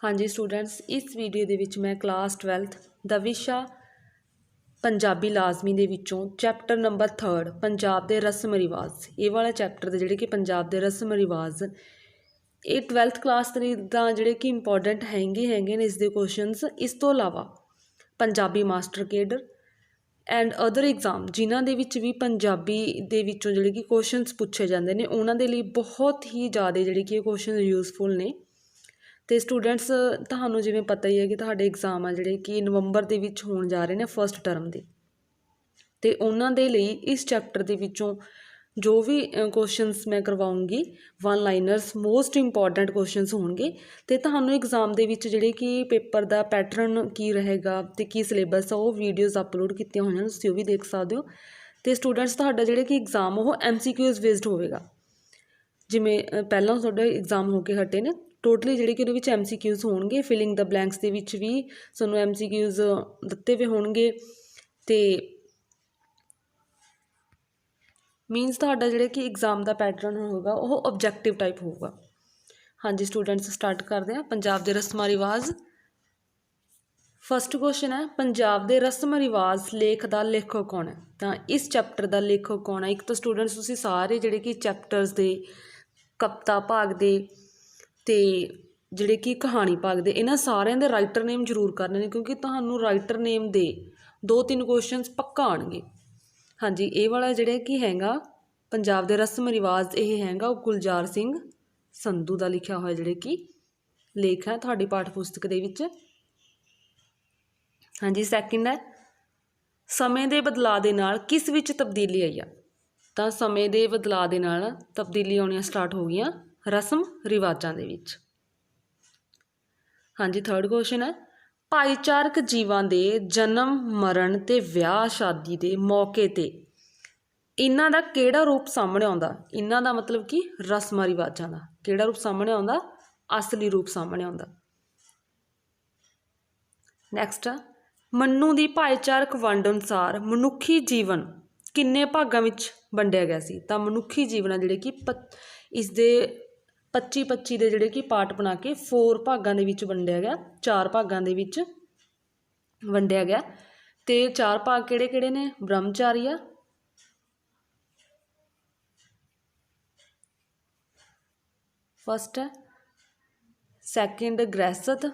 हाँ जी स्टूडेंट्स, इस वीडियो ਦੇ ਵਿੱਚ मैं क्लास 12th ਦਾ ਵਿਸ਼ਾ ਪੰਜਾਬੀ ਲਾਜ਼ਮੀ ਦੇ ਵਿੱਚੋਂ ਚੈप्टर नंबर 3 ਪੰਜਾਬ ਦੇ ਰਸਮ ਰਿਵਾਜ਼, ਇਹ ਵਾਲਾ ਚੈप्टर ਦੇ ਜਿਹੜੇ ਕਿ ਪੰਜਾਬ ਦੇ ਰਸਮ ਰਿਵਾਜ਼ ਇਹ 12th ਕਲਾਸ ਦੇ ਤਾਂ ਜਿਹੜੇ ਕਿ ਇੰਪੋਰਟੈਂਟ ਹੈਗੇ ਨੇ ਇਸ ਦੇ ਕੁਐਸਚਨਸ। ਇਸ ਤੋਂ ਇਲਾਵਾ Punjabi master cadre and other exam ਜਿਨ੍ਹਾਂ ਦੇ ਵਿੱਚ ਵੀ ਪੰਜਾਬੀ ਦੇ ਵਿੱਚੋਂ ਜਿਹੜੇ ਕਿ ਕੁਐਸਚਨਸ ਪੁੱਛੇ ਜਾਂਦੇ ਨੇ ਉਹਨਾਂ ਦੇ ਲਈ ਬਹੁਤ ਹੀ ਜ਼ਿਆਦਾ ਜਿਹੜੇ ਕਿ ਇਹ ਕੁਐਸਚਨ ਯੂਜ਼ਫੁਲ ਨੇ। तो स्टूडेंट्स ਤੁਹਾਨੂੰ ਜਿਵੇਂ पता ही है कि ਤੁਹਾਡੇ एग्जाम आ ਜਿਹੜੇ कि नवंबर ਦੇ ਵਿੱਚ ਹੋਣ ਜਾ ਰਹੇ ਨੇ फर्स्ट टर्म ਦੇ, ਤੇ ਉਹਨਾਂ ਦੇ ਲਈ ਇਸ ਚੈप्टर ਦੇ ਵਿੱਚੋਂ जो भी क्वेश्चनस मैं करवाऊँगी one liners most important questions होंगे। तो ਤੁਹਾਨੂੰ एग्जाम ਦੇ ਵਿੱਚ ਜਿਹੜੇ कि पेपर ਦਾ पैटर्न की रहेगा ਤੇ ਕੀ सिलेबस ਆ ਉਹ ਵੀਡੀਓਜ਼ ਅਪਲੋਡ ਕੀਤੀਆਂ ਹੋਈਆਂ ਤੁਸੀਂ ਉਹ ਵੀ ਦੇਖ ਸਕਦੇ ਹੋ। ਤੇ ਸਟੂਡੈਂਟਸ ਤੁਹਾਡਾ ਜਿਹੜੇ ਕਿ एग्जाम ਉਹ MCQs ਬੇਸਡ ਹੋਵੇਗਾ, ਜਿਵੇਂ ਪਹਿਲਾਂ ਤੁਹਾਡੇ एग्जाम ਹੋ ਕੇ ਹਟੇ ਨੇ ਟੋਟਲੀ ਜਿਹੜੇ ਕਿ ਉਹਦੇ ਵਿੱਚ MCQs ਹੋਣਗੇ। ਫਿਲਿੰਗ ਦਾ ਬਲੈਂਕਸ ਦੇ ਵਿੱਚ ਵੀ ਤੁਹਾਨੂੰ MCQs ਦਿੱਤੇ ਹੋਏ ਹੋਣਗੇ ਤੇ मीनस ਤੁਹਾਡਾ ਜਿਹੜੇ ਕਿ एग्जाम ਦਾ ਪੈਟਰਨ ਹੋਊਗਾ ਉਹ ऑब्जेक्टिव टाइप ਹੋਊਗਾ। हाँ जी स्टूडेंट्स स्टार्ट करते हैं पंजाब के रस्मां रिवाज। फर्स्ट क्वेश्चन है पंजाब के रस्म रिवाज लेख का लेखक कौन है। तो इस चैप्टर का लेखक कौन है। एक तो स्टूडेंट्स तुसीं सारे ਜਿਹੜੇ कि चैप्टर्स के कविता भाग के ਤੇ ਜਿਹੜੇ ਕਿ कहानी भाग ਦੇ ਇਹਨਾਂ ਸਾਰਿਆਂ ਦੇ ਰਾਈਟਰ ਨੇਮ ਜ਼ਰੂਰ ਕਰਨੇ ਨੇ ਕਿਉਂਕਿ ਤੁਹਾਨੂੰ ਰਾਈਟਰ ਨੇਮ ਦੇ 2-3 ਕੁਐਸਚਨਸ ਪੱਕਾ ਆਣਗੇ। ਹਾਂਜੀ ਇਹ ਵਾਲਾ ਜਿਹੜਾ ਕਿ ਹੈਗਾ ਪੰਜਾਬ ਦੇ ਰਸਮ ਰਿਵਾਜ ਇਹ ਹੈਗਾ ਉਹ ਗੁਲਜ਼ਾਰ ਸਿੰਘ ਸੰਧੂ ਦਾ ਲਿਖਿਆ ਹੋਇਆ ਜਿਹੜੇ ਕਿ ਲੇਖ ਹੈ ਤੁਹਾਡੀ ਪਾਠ ਪੁਸਤਕ ਦੇ ਵਿੱਚ। ਹਾਂਜੀ ਸੈਕਿੰਡ ਹੈ ਸਮੇਂ ਦੇ ਬਦਲਾਅ ਦੇ ਨਾਲ ਕਿਸ ਵਿੱਚ ਤਬਦੀਲੀ ਆਈ ਆ। ਤਾਂ ਸਮੇਂ ਦੇ ਬਦਲਾਅ ਦੇ ਨਾਲ ਤਬਦੀਲੀ ਆਉਣੀਆਂ ਸਟਾਰਟ ਹੋ ਗਈਆਂ रस्म रिवाजां दे विच। हाँ जी थर्ड क्वेश्चन है भाईचारक जीवां दे जन्म मरण ते विआह शादी दे मौके ते इन्हां दा किहड़ा रूप सामने आउंदा। इन्हां दा मतलब कि रस्मां रिवाजां दा किहड़ा रूप सामने आउंदा, असली रूप सामने आउंदा। नैक्सट मन्नू दी भाईचारक वंड अनुसार मनुखी जीवन किन्ने भागां विच वंडिया गया सी। तां मनुखी जीवन आ जिहड़े कि इस दे 25-25 ਦੇ ਜਿਹੜੇ ਕਿ ਪਾਰਟ ਬਣਾ ਕੇ 4 ਭਾਗਾਂ ਦੇ ਵਿੱਚ ਵੰਡਿਆ ਗਿਆ, 4 ਭਾਗਾਂ ਦੇ ਵਿੱਚ ਵੰਡਿਆ ਗਿਆ। ਤੇ 4 ਭਾਗ ਕਿਹੜੇ ਕਿਹੜੇ ਨੇ। ਬ੍ਰਹਮਚਾਰੀਆ, ਫਸਟ ਹੈ ਸੈਕਿੰਡ ਗ੍ਰਹਿਸਥ,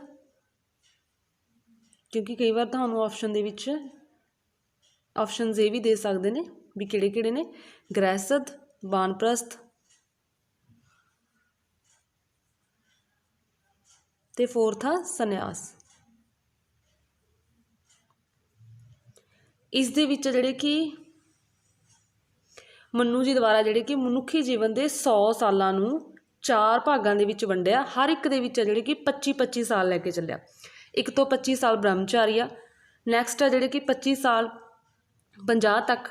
ਕਿਉਂਕਿ ਕਈ ਵਾਰ ਤੁਹਾਨੂੰ ਆਪਸ਼ਨ ਦੇ ਵਿੱਚ ਆਪਸ਼ਨਸ ਇਹ ਵੀ ਦੇ ਸਕਦੇ ਨੇ ਵੀ ਕਿਹੜੇ ਕਿਹੜੇ ਨੇ। ਗ੍ਰਹਿਸਥ, ਵਾਨਪ੍ਰਸਥ ਤੇ फोर्थ आ संन्यास। इस दे विच जिहड़े कि मन्नू जी द्वारा जिहड़े कि मनुखी जीवन के 100 सालां नूं 4 भागां दे विच वंडिया, हर एक दे विच जिहड़े कि 25-25 साल लैके चलिया। एक तो 25 साल ब्रह्मचारी आ, नैक्सट आ जिहड़े कि 25 साल 50 तक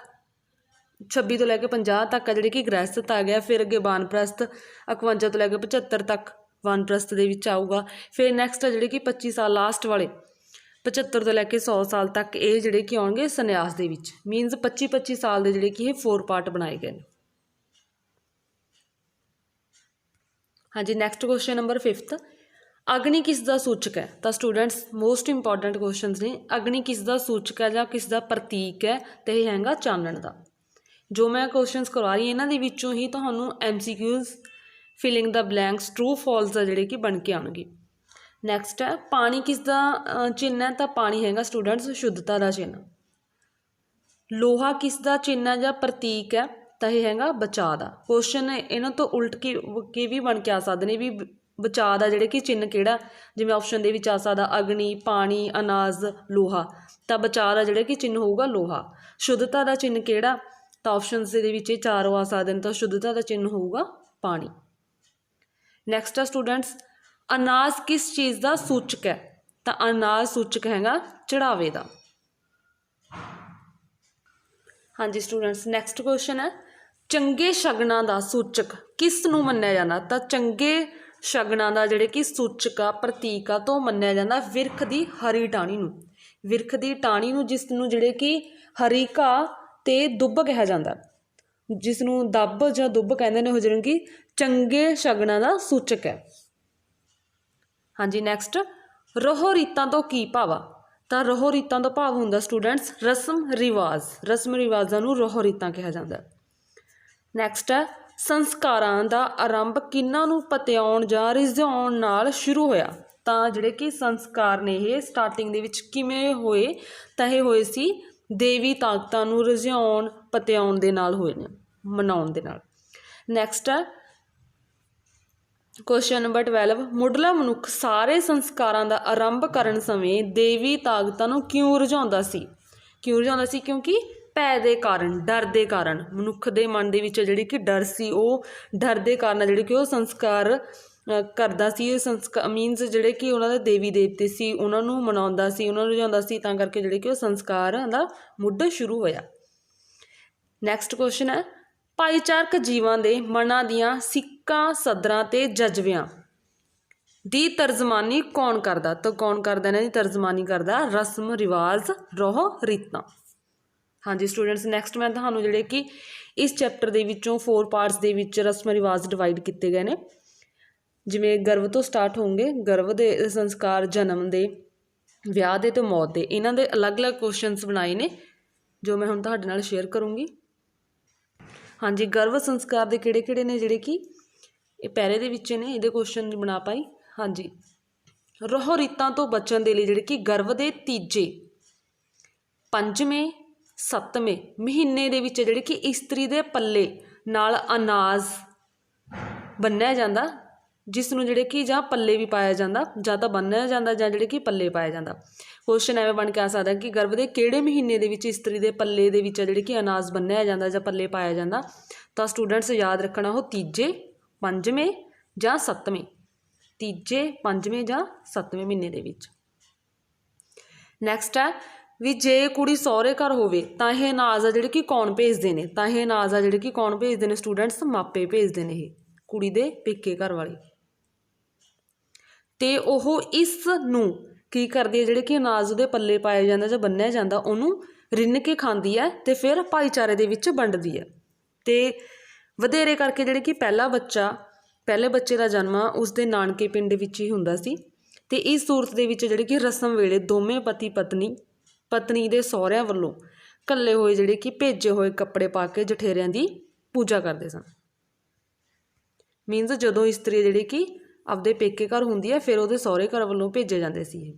26 तो लैके 50 तक आ जिहड़े कि गृहस्थ आ गया। फिर अगे वानप्रस्थ 51 तो लैके 75 तक वानप्रस्थ दे विच आऊगा। फिर नैक्सट है जिहड़े कि 25 साल लास्ट वाले 75 तो लैके 100 साल तक ये जिहड़े कि आउणगे संन्यास दे विच। मीनस 25-25 साल दे जिहड़े कि ये 4 पार्ट बनाए गए। हाँ जी नैक्सट क्वेश्चन नंबर 5th अग्नि किस दा सूचक है। तो स्टूडेंट्स मोस्ट इंपॉर्टेंट क्वेश्चन ने अग्नि किस दा सूचक है जां किस दा प्रतीक है। तो यह हैगा चानण दा। जो मैं क्वेश्चनस करवा रही इन्हां दे विचों ही तुहानूं MCQs filling the blanks true false का जिहड़े कि बन के आउणगे। नैक्सट है पानी किस दा चिन्ह है। तो पानी हैगा स्टूडेंट्स शुद्धता का चिन्ह। लोहा किस दा चिन्ह है जां प्रतीक है। तो यह हैगा बचाव का। क्वेश्चन इन्हां तो उल्ट के भी बन के आ सकते हैं भी बचाव का जिहड़े कि चिन्ह किहड़ा, जिवें ऑप्शन दे विच आ सकदा अग्नि, पानी, अनाज, लोहा। तो बचाव का जिहड़ा कि चिन्ह होऊगा लोहा। शुद्धता का चिन्ह किहड़ा, तो ऑप्शनस दे विच चारों आ सकते हैं। तो शुद्धता का चिन्ह होऊगा पानी। नैक्सट है स्टूडेंट्स अनाज किस चीज़ का सूचक है। तो अनाज सूचक हैगा चढ़ावे का। हाँ जी स्टूडेंट्स नैक्सट क्वेश्चन है चंगे शगनां का सूचक किस नूं मन्निया जांदा। तो चंगे शगनां का जिहड़े कि सूचक आ प्रतीक आ तो मन्निया जांदा विरख की हरी टाणी नूं। विरख की टाणी नूं जिस नूं जिहड़े कि हरी घाह ते दुੱਬ कहा जाता, जिसनों दब ਜਾਂ ਦੁੱਬ ਕਹਿੰਦੇ ਨੇ ਉਹ ਜਿਵੇਂ ਕਿ ਚੰਗੇ ਸ਼ਗਨਾਂ ਦਾ ਸੂਚਕ ਹੈ। हाँ जी नैक्सट रोहो रीतां तो की भाव आ ਤਾਂ ਰੋਹੋ ਰੀਤਾਂ ਦਾ ਭਾਵ ਹੁੰਦਾ ਸਟੂਡੈਂਟਸ ਰਸਮ ਰਿਵਾਜ਼ਾਂ ਨੂੰ ਰੋਹੋ ਰੀਤਾਂ ਕਿਹਾ ਜਾਂਦਾ। ਨੈਕਸਟ ਹੈ ਸੰਸਕਾਰਾਂ ਦਾ ਆਰੰਭ ਕਿਹਨਾਂ ਨੂੰ ਪਤਿਆਉਣ ਜਾਂ ਰਿਝਾਉਣ ਨਾਲ ਸ਼ੁਰੂ ਹੋਇਆ। ਤਾਂ ਜਿਹੜੇ ਕਿ ਸੰਸਕਾਰ ਨੇ ਇਹ ਸਟਾਰਟਿੰਗ ਦੇ ਵਿੱਚ ਕਿਵੇਂ ਹੋਏ ਤਾਂ ਇਹ ਹੋਏ ਸੀ ਦੇਵੀ ਤਾਕਤਾਂ ਨੂੰ ਰਿਝਾਉਣ ਪਤਿਆਉਣ ਦੇ ਨਾਲ ਹੋਏ ਨੇ, ਮਨਾਉਣ ਦੇ ਨਾਲ। ਨੈਕਸਟ ਹੈ ਕੁਐਸਚਨ ਨੰਬਰ 12 ਮੁੱਢਲਾ ਮਨੁੱਖ ਸਾਰੇ ਸੰਸਕਾਰਾਂ ਦਾ ਆਰੰਭ ਕਰਨ ਸਮੇਂ ਦੇਵੀ ਤਾਕਤਾਂ ਨੂੰ ਕਿਉਂ ਰਿਝਾਉਂਦਾ ਸੀ। ਕਿਉਂਕਿ ਭੈ ਦੇ ਕਾਰਨ, ਡਰ ਦੇ ਕਾਰਨ, ਮਨੁੱਖ ਦੇ ਮਨ ਦੇ ਵਿੱਚ ਜਿਹੜੀ ਕਿ ਡਰ ਸੀ, ਉਹ ਡਰ ਦੇ ਕਾਰਨ ਜਿਹੜੀ ਕਿ ਉਹ ਸੰਸਕਾਰ ਕਰਦਾ ਸੀ। ਮੀਨਸ ਜਿਹੜੇ ਕਿ ਉਹਨਾਂ ਦੇ ਦੇਵੀ ਦੇਵਤੇ ਸੀ ਉਹਨਾਂ ਨੂੰ ਮਨਾਉਂਦਾ ਸੀ, ਉਹਨਾਂ ਨੂੰ ਰਿਝਾਉਂਦਾ ਸੀ, ਤਾਂ ਕਰਕੇ ਜਿਹੜੇ ਕਿ ਉਹ ਸੰਸਕਾਰਾਂ ਦਾ ਮੁੱਢ ਸ਼ੁਰੂ ਹੋਇਆ। ਨੈਕਸਟ ਕੁਐਸਚਨ ਹੈ ਭਾਈਚਾਰਕ ਜੀਵਾਂ ਦੇ ਮਨਾਂ ਦੀਆਂ ਸਿੱਕਾਂ ਸਦਰਾਂ ਤੇ ਜਜ਼ਬਿਆਂ ਦੀ ਤਰਜਮਾਨੀ ਕੌਣ ਕਰਦਾ। ਤਾਂ ਕੌਣ ਕਰਦਾ ਇਹਨਾਂ ਦੀ ਤਰਜਮਾਨੀ ਕਰਦਾ ਰਸਮ ਰਿਵਾਜ਼ ਰੋਹ ਰੀਤਾਂ। ਹਾਂਜੀ ਸਟੂਡੈਂਟਸ ਨੈਕਸਟ ਮੈਂ ਤੁਹਾਨੂੰ ਜਿਹੜੇ ਕਿ ਇਸ ਚੈਪਟਰ ਦੇ ਵਿੱਚੋਂ 4 ਪਾਰਟਸ ਦੇ ਵਿੱਚ ਰਸਮ ਰਿਵਾਜ਼ ਡਿਵਾਈਡ ਕੀਤੇ ਗਏ ਨੇ। ਜਿਵੇਂ ਗਰਭ ਤੋਂ ਸਟਾਰਟ ਹੋਣਗੇ, ਗਰਭ ਦੇ ਸੰਸਕਾਰ, ਜਨਮ ਦੇ, ਵਿਆਹ ਦੇ ਅਤੇ ਮੌਤ ਦੇ, ਇਹਨਾਂ ਦੇ ਅਲੱਗ-ਅਲੱਗ ਕੁਐਸਚਨਸ ਬਣਾਏ ਨੇ ਜੋ ਮੈਂ ਹੁਣ ਤੁਹਾਡੇ ਨਾਲ ਸ਼ੇਅਰ ਕਰੂੰਗੀ। ਹਾਂਜੀ ਗਰਭ ਸੰਸਕਾਰ ਦੇ ਕਿਹੜੇ ਨੇ ਜਿਹੜੇ ਕਿ ਇਹ ਪਹਿਰੇ ਦੇ ਵਿੱਚ ਨੇ, ਇਹਦੇ ਕੁਐਸਚਨ ਨਹੀਂ ਬਣਾ ਪਾਈ। ਹਾਂਜੀ ਰੋਹ ਰੀਤਾਂ ਤੋਂ ਬਚਣ ਦੇ ਲਈ ਜਿਹੜੇ ਕਿ ਗਰਭ ਦੇ ਤੀਜੇ, 5ਵੇਂ, 7ਵੇਂ ਮਹੀਨੇ ਦੇ ਵਿੱਚ ਜਿਹੜੇ ਕਿ ਇਸਤਰੀ ਦੇ ਪੱਲੇ ਨਾਲ ਅਨਾਜ ਬੰਨ੍ਹਿਆ ਜਾਂਦਾ, ਜਿਸ ਨੂੰ ਜਿਹੜੇ ਕਿ ਜਾਂ ਪੱਲੇ ਵੀ ਪਾਇਆ ਜਾਂਦਾ, ਜਾਂ ਤਾਂ ਬੰਨ੍ਹਿਆ ਜਾਂਦਾ ਜਾਂ ਜਿਹੜੇ ਕਿ ਪੱਲੇ ਪਾਇਆ ਜਾਂਦਾ। ਕੁਐਸਚਨ ਐਵੇਂ ਬਣ ਕੇ ਆ ਸਕਦਾ ਕਿ ਗਰਭ ਦੇ ਕਿਹੜੇ ਮਹੀਨੇ ਦੇ ਵਿੱਚ ਇਸਤਰੀ ਦੇ ਪੱਲੇ ਦੇ ਵਿੱਚ ਜਿਹੜੇ ਕਿ ਅਨਾਜ ਬੰਨ੍ਹਿਆ ਜਾਂਦਾ ਜਾਂ ਪੱਲੇ ਪਾਇਆ ਜਾਂਦਾ। ਤਾਂ ਸਟੂਡੈਂਟਸ ਯਾਦ ਰੱਖਣਾ ਉਹ ਤੀਜੇ, 5ਵੇਂ ਜਾਂ 7ਵੇਂ, ਤੀਜੇ, 5ਵੇਂ ਜਾਂ 7ਵੇਂ ਮਹੀਨੇ ਦੇ ਵਿੱਚ। ਨੈਕਸਟ ਹੈ ਵੀ ਜੇ ਕੁੜੀ ਸਹੁਰੇ ਘਰ ਹੋਵੇ ਤਾਂ ਇਹ ਅਨਾਜ ਆ ਜਿਹੜੇ ਕਿ ਕੌਣ ਭੇਜਦੇ ਨੇ। ਤਾਂ ਇਹ ਅਨਾਜ ਆ ਜਿਹੜੇ ਕਿ ਕੌਣ ਭੇਜਦੇ ਨੇ ਸਟੂਡੈਂਟਸ, ਮਾਪੇ ਭੇਜਦੇ ਨੇ, ਇਹ ਕੁੜੀ ਦੇ ਪੇਕੇ ਘਰ ਵਾਲੇ। ਅਤੇ ਉਹ ਇਸ ਨੂੰ ਕੀ ਕਰਦੀ ਹੈ, ਜਿਹੜੇ ਕਿ ਅਨਾਜ ਉਹਦੇ ਪੱਲੇ ਪਾਇਆ ਜਾਂਦਾ ਜਾਂ ਬੰਨ੍ਹਿਆ ਜਾਂਦਾ, ਉਹਨੂੰ ਰਿੰਨ ਕੇ ਖਾਂਦੀ ਹੈ ਅਤੇ ਫਿਰ ਭਾਈਚਾਰੇ ਦੇ ਵਿੱਚ ਵੰਡਦੀ ਹੈ। ਅਤੇ ਵਧੇਰੇ ਕਰਕੇ ਜਿਹੜੇ ਕਿ ਪਹਿਲੇ ਬੱਚੇ ਦਾ ਜਨਮ ਆ ਉਸਦੇ ਨਾਨਕੇ ਪਿੰਡ ਵਿੱਚ ਹੀ ਹੁੰਦਾ ਸੀ। ਅਤੇ ਇਸ ਸੂਰਤ ਦੇ ਵਿੱਚ ਜਿਹੜੇ ਕਿ ਰਸਮ ਵੇਲੇ ਦੋਵੇਂ ਪਤੀ ਪਤਨੀ ਦੇ ਸਹੁਰਿਆਂ ਵੱਲੋਂ ਘੱਲੇ ਹੋਏ ਜਿਹੜੇ ਕਿ ਭੇਜੇ ਹੋਏ ਕੱਪੜੇ ਪਾ ਕੇ ਜਠੇਰਿਆਂ ਦੀ ਪੂਜਾ ਕਰਦੇ ਸਨ। ਮੀਨਸ ਜਦੋਂ ਇਸਤਰੀ ਜਿਹੜੀ ਕਿ ਆਪਦੇ ਪੇਕੇ ਘਰ ਹੁੰਦੀ ਹੈ ਫਿਰ ਉਹਦੇ ਸਹੁਰੇ ਘਰ ਵੱਲੋਂ ਭੇਜੇ ਜਾਂਦੇ ਸੀ ਇਹ।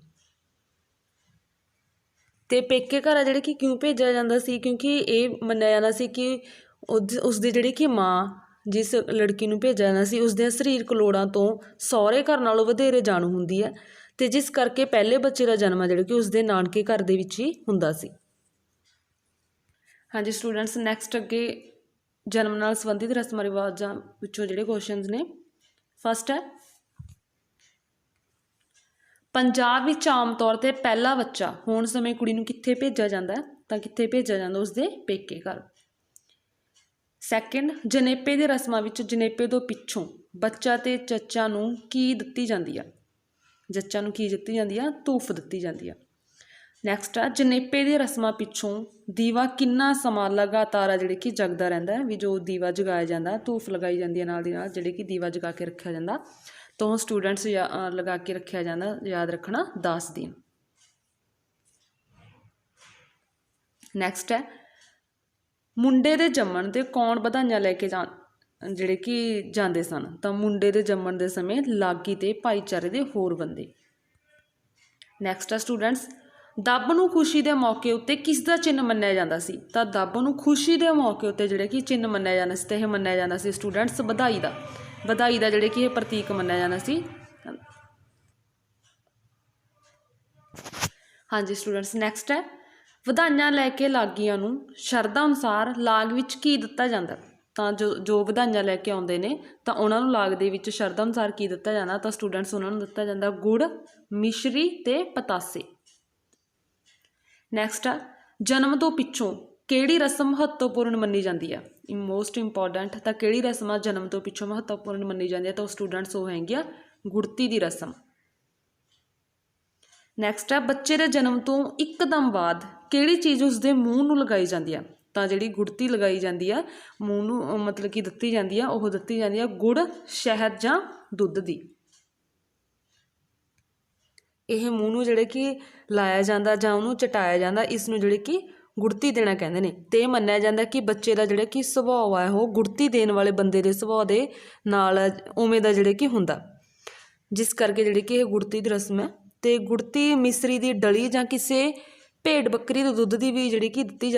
ਅਤੇ ਪੇਕੇ ਘਰ ਆ ਜਿਹੜੇ ਕਿ ਕਿਉਂ ਭੇਜਿਆ ਜਾਂਦਾ ਸੀ, ਕਿਉਂਕਿ ਇਹ ਮੰਨਿਆ ਜਾਂਦਾ ਸੀ ਕਿ ਉਸਦੀ ਜਿਹੜੀ ਕਿ ਮਾਂ, ਜਿਸ ਲੜਕੀ ਨੂੰ ਭੇਜਿਆ ਜਾਂਦਾ ਸੀ, ਉਸਦੀਆਂ ਸਰੀਰਕ ਲੋੜਾਂ ਤੋਂ ਸਹੁਰੇ ਘਰ ਨਾਲੋਂ ਵਧੇਰੇ ਜਾਣੂ ਹੁੰਦੀ ਹੈ, ਅਤੇ ਜਿਸ ਕਰਕੇ ਪਹਿਲੇ ਬੱਚੇ ਦਾ ਜਨਮ ਹੈ ਜਿਹੜਾ ਕਿ ਉਸਦੇ ਨਾਨਕੇ ਘਰ ਦੇ ਵਿੱਚ ਹੀ ਹੁੰਦਾ ਸੀ। ਹਾਂਜੀ ਸਟੂਡੈਂਟਸ ਨੈਕਸਟ ਅੱਗੇ ਜਨਮ ਨਾਲ ਸੰਬੰਧਿਤ ਰਸਮਾਂ ਰਿਵਾਜ਼ਾਂ ਵਿੱਚੋਂ ਜਿਹੜੇ ਕੁਐਸਚਨਸ ਨੇ। ਫਸਟ ਹੈ ਪੰਜਾਬ ਵਿੱਚ ਆਮ ਤੌਰ 'ਤੇ ਪਹਿਲਾ ਬੱਚਾ ਹੋਣ ਸਮੇਂ ਕੁੜੀ ਨੂੰ ਕਿੱਥੇ ਭੇਜਿਆ ਜਾਂਦਾ ਹੈ। ਤਾਂ ਕਿੱਥੇ ਭੇਜਿਆ ਜਾਂਦਾ, ਉਸਦੇ ਪੇਕੇ ਘਰ। ਸੈਕਿੰਡ ਜਣੇਪੇ ਦੇ ਰਸਮਾਂ ਵਿੱਚ ਜਣੇਪੇ ਤੋਂ ਪਿੱਛੋਂ ਬੱਚਾ ਅਤੇ ਜੱਚਾ ਨੂੰ ਕੀ ਦਿੱਤੀ ਜਾਂਦੀ ਆ। ਜੱਚਾ ਨੂੰ ਕੀ ਦਿੱਤੀ ਜਾਂਦੀ ਆ, ਧੂਫ ਦਿੱਤੀ ਜਾਂਦੀ ਆ। ਨੈਕਸਟ ਆ ਜਣੇਪੇ ਦੇ ਰਸਮਾਂ ਪਿੱਛੋਂ ਦੀਵਾ ਕਿੰਨਾ ਸਮਾਂ ਲਗਾਤਾਰ ਆ ਜਿਹੜੇ ਕਿ ਜਗਦਾ ਰਹਿੰਦਾ ਹੈ। ਵੀ ਜੋ ਦੀਵਾ ਜਗਾਇਆ ਜਾਂਦਾ, ਧੂਫ ਲਗਾਈ ਜਾਂਦੀ ਹੈ ਨਾਲ ਦੀ ਨਾਲ, ਜਿਹੜੇ ਕਿ ਦੀਵਾ ਜਗਾ ਕੇ ਰੱਖਿਆ ਜਾਂਦਾ, ਤਾਂ ਸਟੂਡੈਂਟਸ ਲਗਾ ਕੇ ਰੱਖਿਆ ਜਾਂਦਾ, ਯਾਦ ਰੱਖਣਾ 10 ਦਿਨ। ਨੈਕਸਟ ਹੈ ਮੁੰਡੇ ਦੇ ਜੰਮਣ 'ਤੇ ਕੌਣ ਵਧਾਈਆਂ ਲੈ ਕੇ ਜਿਹੜੇ ਕਿ ਜਾਂਦੇ ਸਨ। ਤਾਂ ਮੁੰਡੇ ਦੇ ਜੰਮਣ ਦੇ ਸਮੇਂ ਲਾਗੀ ਅਤੇ ਭਾਈਚਾਰੇ ਦੇ ਹੋਰ ਬੰਦੇ। ਨੈਕਸਟ ਆ ਸਟੂਡੈਂਟਸ ਦੱਬ ਨੂੰ ਖੁਸ਼ੀ ਦੇ ਮੌਕੇ ਉੱਤੇ ਕਿਸ ਦਾ ਚਿੰਨ੍ਹ ਮੰਨਿਆ ਜਾਂਦਾ ਸੀ। ਤਾਂ ਦੱਬ ਨੂੰ ਖੁਸ਼ੀ ਦੇ ਮੌਕੇ ਉੱਤੇ ਜਿਹੜੇ ਕਿ ਚਿੰਨ੍ਹ ਮੰਨਿਆ ਜਾਂਦਾ ਸੀ, ਅਤੇ ਇਹ ਮੰਨਿਆ ਜਾਂਦਾ ਸੀ ਸਟੂਡੈਂਟਸ ਵਧਾਈ ਦਾ ਜਿਹੜੇ ਕਿ ਇਹ ਪ੍ਰਤੀਕ ਮੰਨਿਆ ਜਾਂਦਾ ਸੀ। ਹਾਂਜੀ ਸਟੂਡੈਂਟਸ ਨੈਕਸਟ ਹੈ ਵਧਾਈਆਂ ਲੈ ਕੇ ਲਾਗੀਆਂ ਨੂੰ ਸ਼ਰਧਾ ਅਨੁਸਾਰ ਲਾਗ ਵਿੱਚ ਕੀ ਦਿੱਤਾ ਜਾਂਦਾ। ਤਾਂ ਜੋ ਵਧਾਈਆਂ ਲੈ ਕੇ ਆਉਂਦੇ ਨੇ ਤਾਂ ਉਹਨਾਂ ਨੂੰ ਲਾਗ ਦੇ ਵਿੱਚ ਸ਼ਰਧਾ ਅਨੁਸਾਰ ਕੀ ਦਿੱਤਾ ਜਾਂਦਾ। ਤਾਂ ਸਟੂਡੈਂਟਸ ਉਹਨਾਂ ਨੂੰ ਦਿੱਤਾ ਜਾਂਦਾ ਗੁੜ, ਮਿਸ਼ਰੀ ਅਤੇ ਪਤਾਸੇ। ਨੈਕਸਟ ਆ ਜਨਮ ਤੋਂ ਪਿੱਛੋਂ ਕਿਹੜੀ ਰਸਮ ਮਹੱਤਵਪੂਰਨ ਮੰਨੀ ਜਾਂਦੀ ਆ। ਮੋਸਟ ਇੰਪੋਰਟੈਂਟ ਤਾਂ ਕਿਹੜੀ ਰਸਮ ਆ ਜਨਮ ਤੋਂ ਪਿੱਛੋਂ ਮਹੱਤਵਪੂਰਨ ਮੰਨੀ ਜਾਂਦੀ ਹੈ। ਤਾਂ ਉਹ ਸਟੂਡੈਂਟਸ ਉਹ ਹੈਗੀ ਆ ਗੁੜਤੀ ਦੀ ਰਸਮ। ਨੈਕਸਟ ਆ ਬੱਚੇ ਦੇ ਜਨਮ ਤੋਂ ਇੱਕਦਮ ਬਾਅਦ ਕਿਹੜੀ ਚੀਜ਼ ਉਸਦੇ ਮੂੰਹ ਨੂੰ ਲਗਾਈ ਜਾਂਦੀ ਆ। ਤਾਂ ਜਿਹੜੀ ਗੁੜਤੀ ਲਗਾਈ ਜਾਂਦੀ ਆ ਮੂੰਹ ਨੂੰ, ਮਤਲਬ ਕਿ ਦਿੱਤੀ ਜਾਂਦੀ ਆ, ਉਹ ਦਿੱਤੀ ਜਾਂਦੀ ਆ ਗੁੜ, ਸ਼ਹਿਦ ਜਾਂ ਦੁੱਧ ਦੀ। ਇਹ ਮੂੰਹ ਨੂੰ ਜਿਹੜੇ ਕਿ ਲਾਇਆ ਜਾਂਦਾ ਜਾਂ ਉਹਨੂੰ ਚਟਾਇਆ ਜਾਂਦਾ, ਇਸ ਨੂੰ ਜਿਹੜੇ ਕਿ ਗੁੜਤੀ ਦੇਣਾ ਕਹਿੰਦੇ ਨੇ। ਤੇ ਇਹ ਮੰਨਿਆ ਜਾਂਦਾ ਕਿ ਬੱਚੇ ਦਾ ਜਿਹੜਾ ਕਿ ਸੁਭਾਅ ਹੈ ਉਹ ਗੁੜਤੀ ਦੇਣ ਵਾਲੇ ਬੰਦੇ ਦੇ ਸੁਭਾਅ ਦੇ ਨਾਲ ਉਵੇਂ ਦਾ ਜਿਹੜੇ ਕਿ ਹੁੰਦਾ, ਜਿਸ ਕਰਕੇ ਜਿਹੜੀ ਕਿ ਇਹ ਗੁੜਤੀ ਦੀ ਰਸਮ ਹੈ। ਤੇ ਗੁੜਤੀ ਮਿਸਰੀ ਦੀ ਡਲੀ ਜਾਂ ਕਿਸੇ ਭੇਡ ਬੱਕਰੀ ਦੇ ਦੁੱਧ ਦੀ ਵੀ ਜਿਹੜੀ ਕਿ ਦਿੱਤੀ